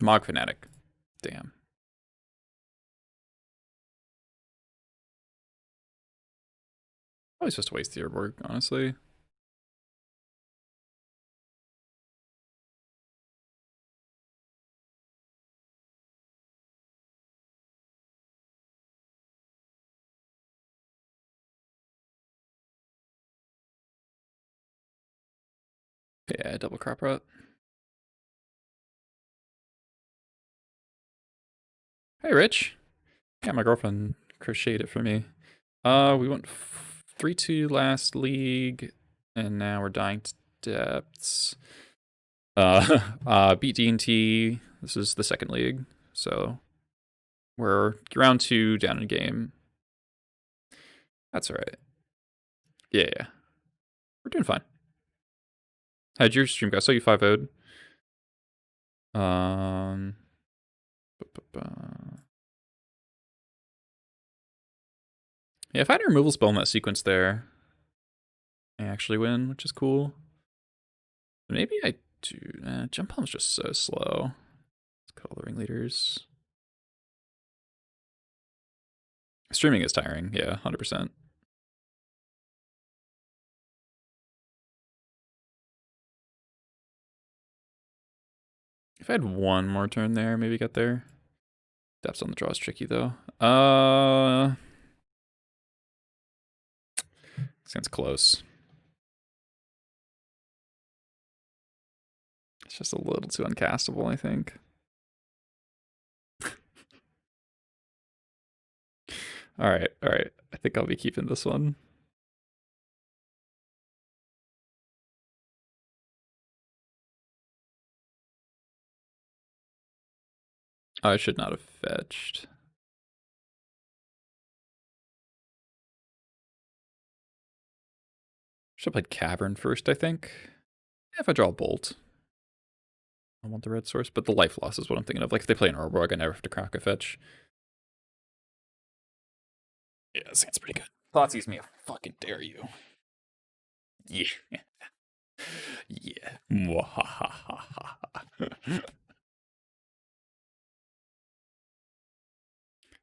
Mog Fanatic. Damn. Probably supposed to waste the Urborg, honestly. Yeah, double crop rot. Hey, Rich. Yeah, my girlfriend crocheted it for me. We went 3-2 last league, and now we're dying to depths. Beat D&T. This is the second league, so we're round 2 down in a game. That's all right. Yeah, yeah. We're doing fine. How'd your stream go? I saw you 5-0'd. Um, yeah, if I had a removal spell in that sequence there, I actually win, which is cool. Maybe I do. Jump Palm's just so slow. Let's cut all the ringleaders. Streaming is tiring. Yeah, 100%. If I had one more turn there, maybe get there. Depths on the draw is tricky though. Sounds close. It's just a little too uncastable, I think. All right. I think I'll be keeping this one. Oh, I should not have fetched. Should have played Cavern first, I think. If I draw a Bolt. I want the red source, but the life loss is what I'm thinking of. Like, if they play an Orborg, I never have to crack a fetch. Yeah, this hand's pretty good. Thoughtseize me, I fucking dare you. Yeah. Yeah.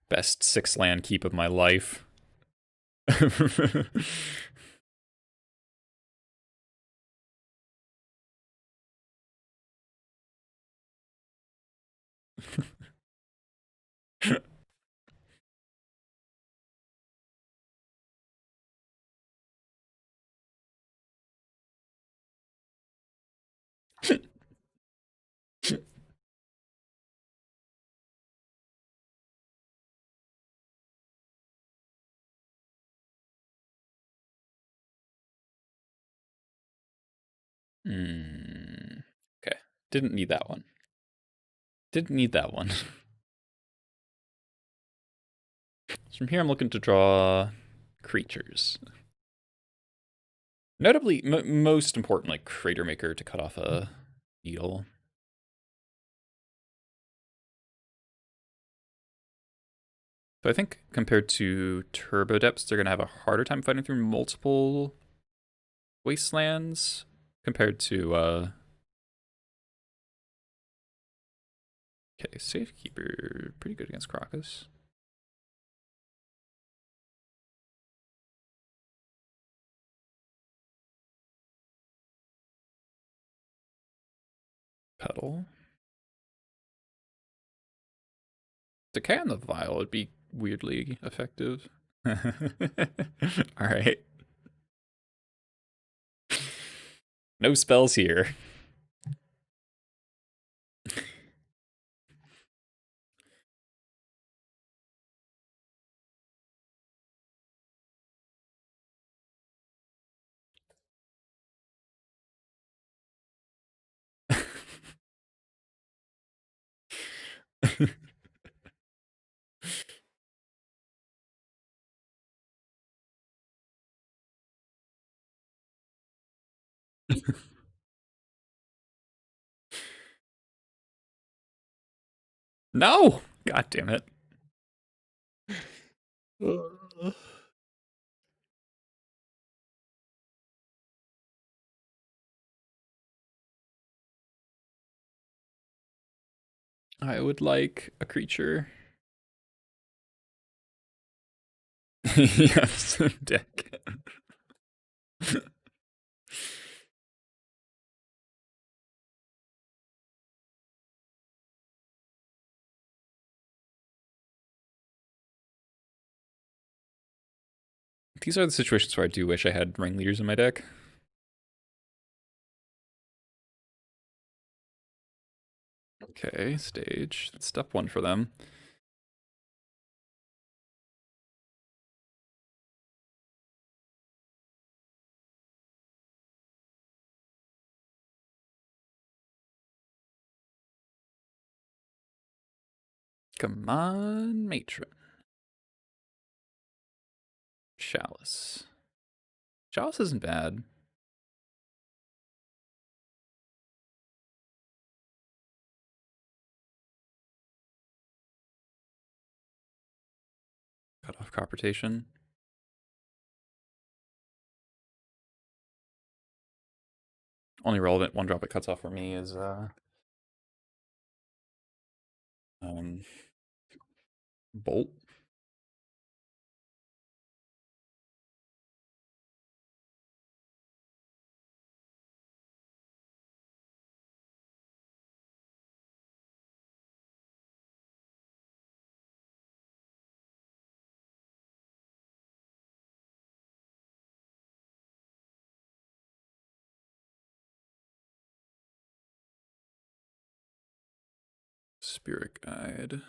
Best 6-land keep of my life. Okay. Didn't need that one. Didn't need that one. So from here, I'm looking to draw creatures. Notably, most importantly, Crater Maker to cut off a needle. So I think compared to Turbo Depths, they're going to have a harder time fighting through multiple Wastelands compared to okay, Safekeeper, pretty good against Crocus. Pedal. Decay on the Vial would be weirdly effective. Alright. No spells here. No! God damn it. I would like a creature. Yes, deck. These are the situations where I do wish I had ringleaders in my deck. Okay, stage. That's step one for them. Come on, matron. Chalice. Chalice isn't bad. Cut off cooperation. Only relevant one drop it cuts off for me is Bolt. Spirit Guide.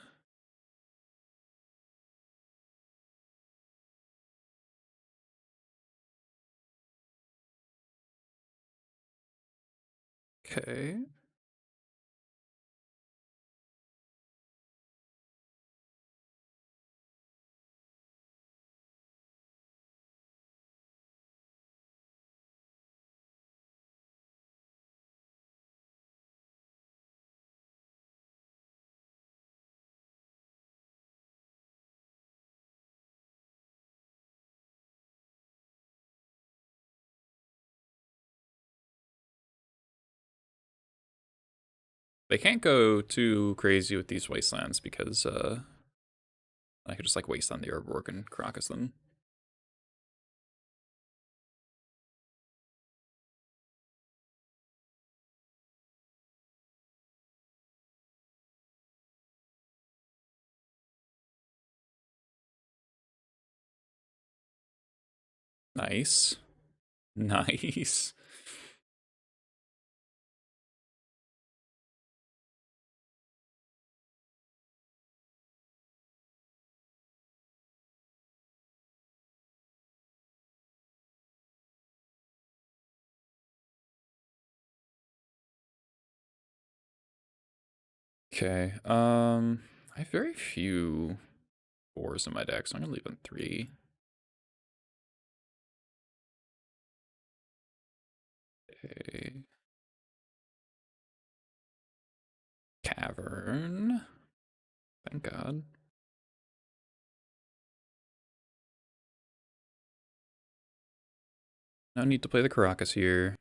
Okay. They can't go too crazy with these wastelands because I could just like waste on the Urborg and Caracas them. Nice. Nice. Okay. I have very few 4s in my deck, so I'm gonna leave them 3. Okay. Cavern. Thank God. No need to play the Caracas here.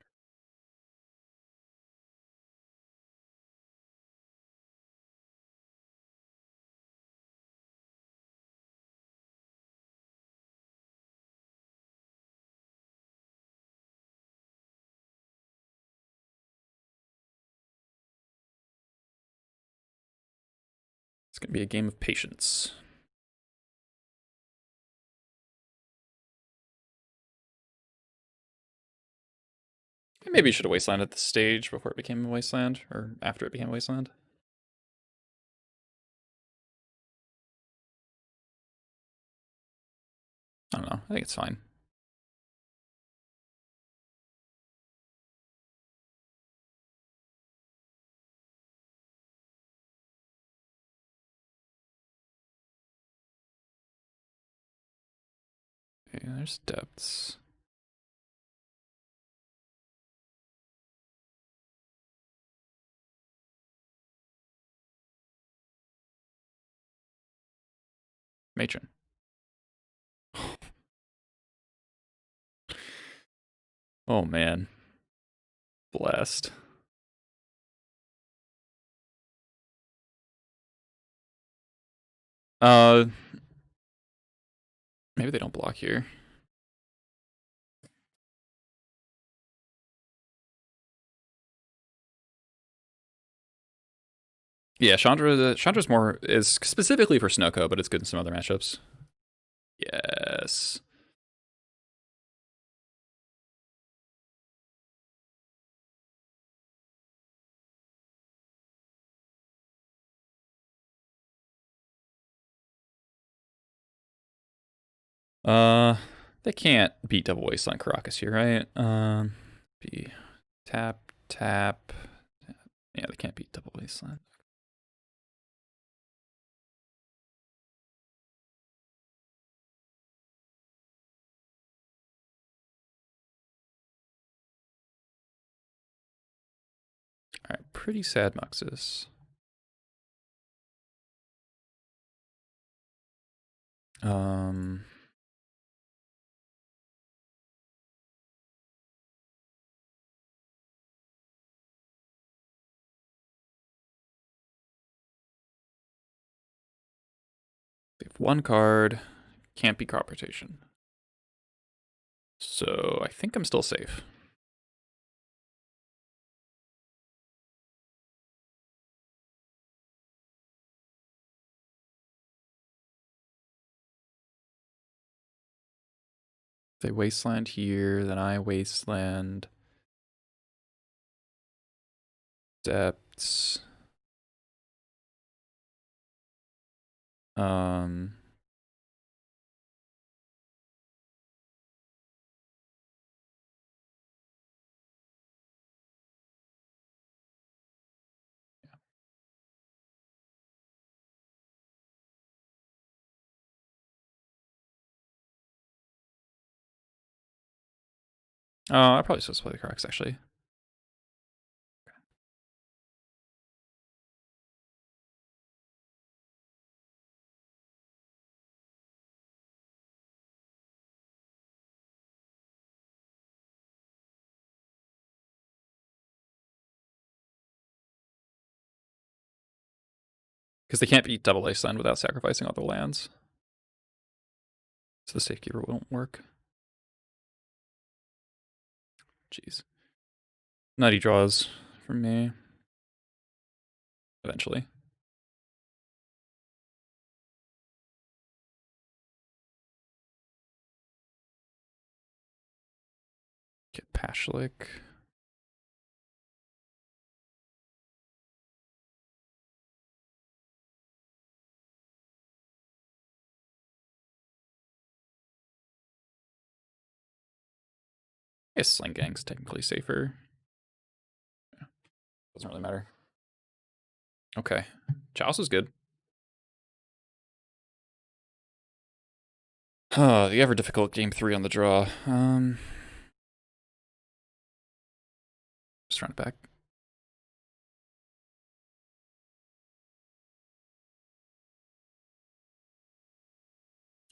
It's gonna be a game of patience. Maybe you should have Wasteland at the stage before it became a Wasteland, or after it became a Wasteland. I don't know. I think it's fine. Okay, there's depths. Matron. Oh man. Blessed. Uh, maybe they don't block here. Yeah, Chandra's more is specifically for Snoko, but it's good in some other matchups. Yes. Uh, they can't beat Double Wasteland Caracas here, right? B tap tap. Yeah, they can't beat Double Wasteland. All right, pretty sad Muxus. Um, they have one card, can't be crop rotation. So I think I'm still safe. They Wasteland here, then I Wasteland. Depths. Um, oh, I probably supposed to play the Crocs actually. Because they can't beat Double Wasteland without sacrificing all their lands. So the Safekeeper won't work. Jeez. Nutty draws from me. Eventually. Get Pashlik. I guess Sling Gang's technically safer. Yeah. Doesn't really matter. Okay. Chalice is good. The ever difficult game 3 on the draw. Just run it back.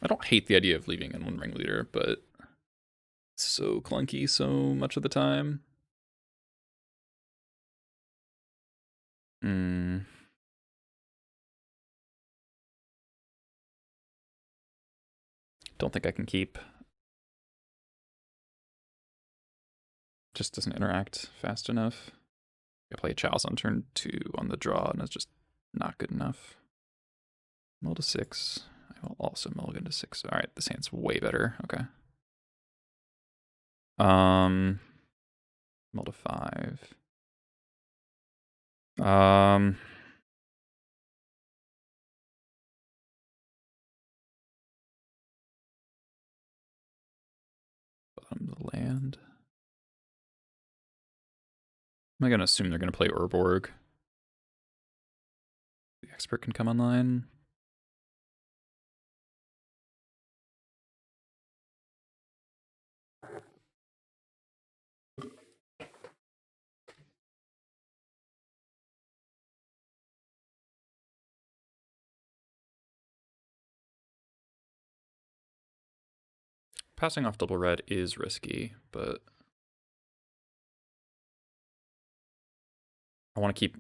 I don't hate the idea of leaving in one ringleader, but it's so clunky so much of the time. Hmm. Don't think I can keep. Just doesn't interact fast enough. I play a Chalice on turn 2 on the draw, and it's just not good enough. Mill to 6. I will also mulligan to 6. Alright, this hand's way better. Okay. Mill to 5. Um, bottom of the land. Am I gonna assume they're gonna play Urborg? The expert can come online. Passing off double red is risky, but I want to keep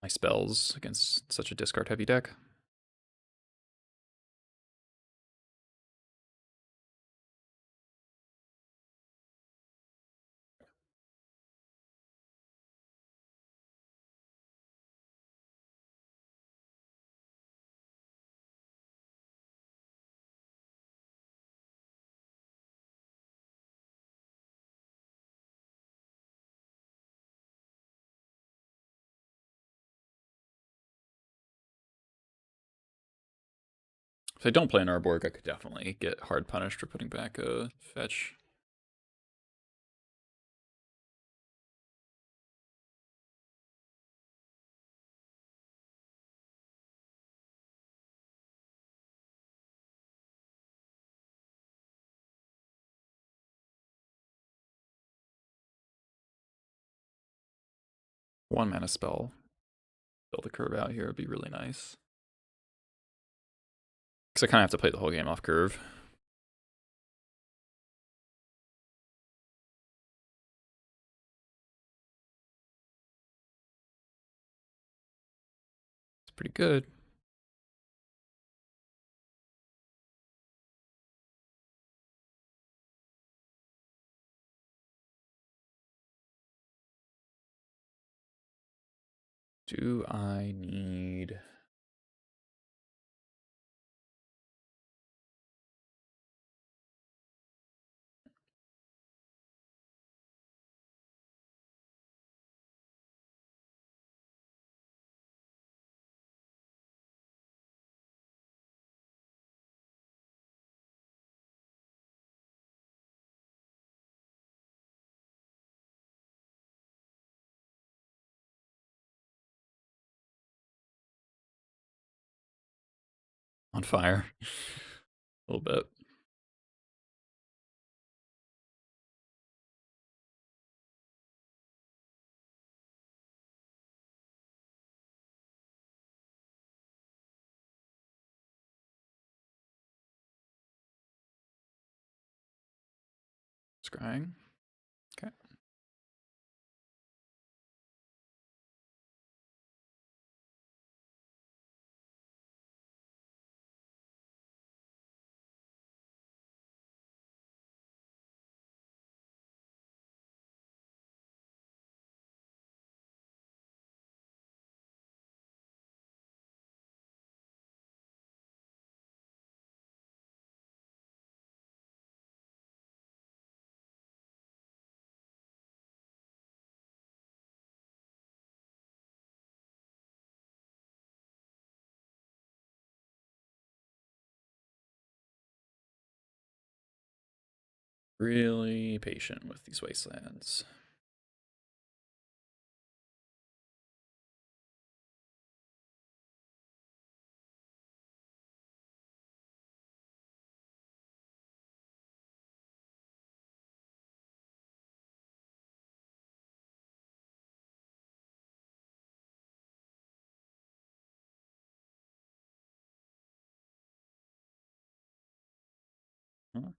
my spells against such a discard heavy deck. If I don't play an Arborg, I could definitely get hard punished for putting back a fetch. One mana spell. Build a curve out here would be really nice. Because I kind of have to play the whole game off curve. It's pretty good. Do I need... on fire? A little bit. Scrying. Okay. Really patient with these wastelands. Huh.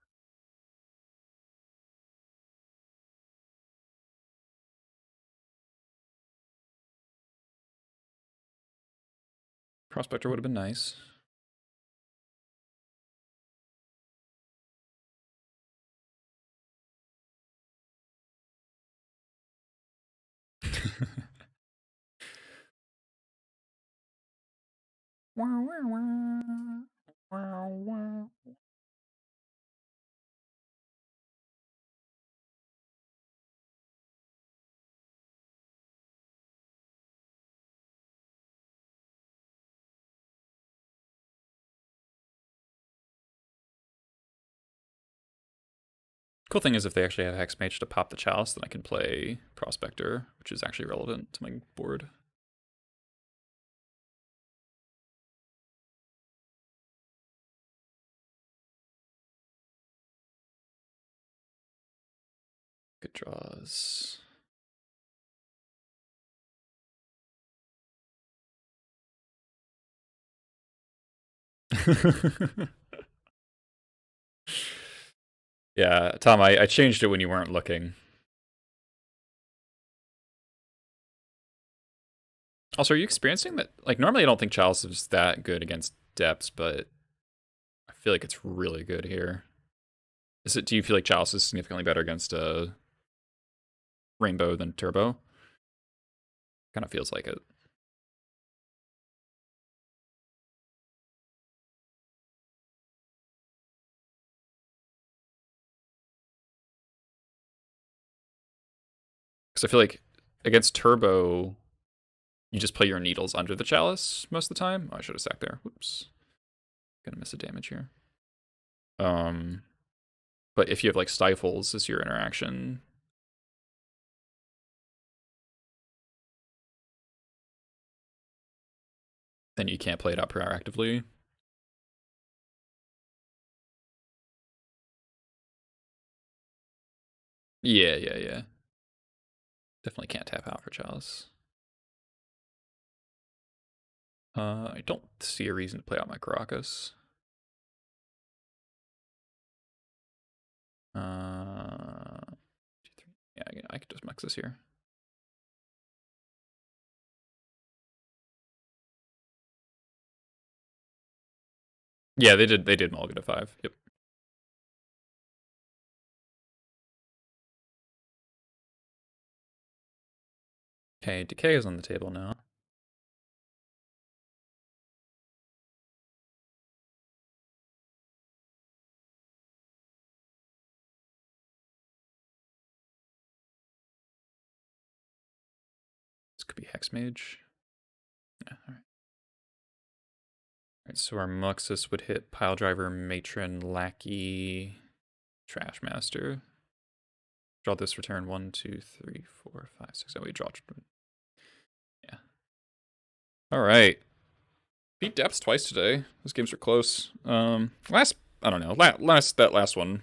Prospector would have been nice. Cool thing is if they actually have Hexmage to pop the Chalice, then I can play Prospector, which is actually relevant to my board. Good draws. Yeah, Tom, I changed it when you weren't looking. Also, are you experiencing that? Like, normally I don't think Chalice is that good against depths, but I feel like it's really good here. Is it? Do you feel like Chalice is significantly better against Rainbow than Turbo? Kind of feels like it. Because I feel like against Turbo, you just play your needles under the Chalice most of the time. Oh, I should have sacked there. Whoops. Gonna miss a damage here. But if you have like stifles as your interaction, then you can't play it out proactively. Yeah. Definitely can't tap out for Chalice. I don't see a reason to play out my Caracas. Yeah, I could just mix this here. Yeah, they did mulligan to 5. Yep. Okay, Decay is on the table now. This could be Hex Mage. Yeah, alright. Alright, so our Muxus would hit Pile Driver, Matron, Lackey, Trash Master. Draw this return 1, 2, 3, 4, 5, 6. Oh, we draw. Yeah. Alright. Beat Depths twice today. Those games were close. I don't know. That last one,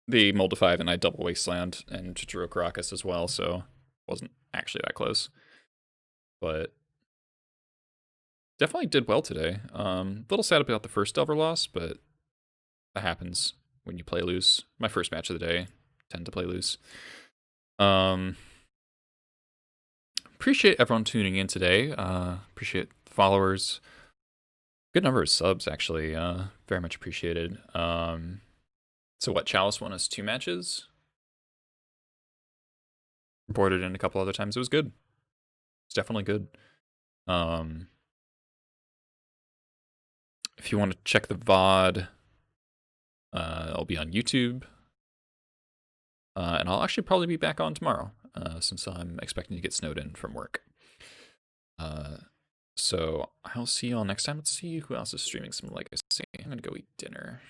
the Mold to 5, and I double Wasteland and drew Caracas as well, so wasn't actually that close. But definitely did well today. A little sad about the first Delver loss, but that happens when you play loose. My first match of the day, tend to play loose. Appreciate everyone tuning in today. Appreciate the followers. Good number of subs, actually. Very much appreciated. So what, Chalice won us 2 matches? Boarded in a couple other times. It was good. It's definitely good. If you want to check the VOD, I'll be on YouTube. And I'll actually probably be back on tomorrow, since I'm expecting to get snowed in from work. So I'll see you all next time. Let's see who else is streaming some Legacy. I'm gonna go eat dinner.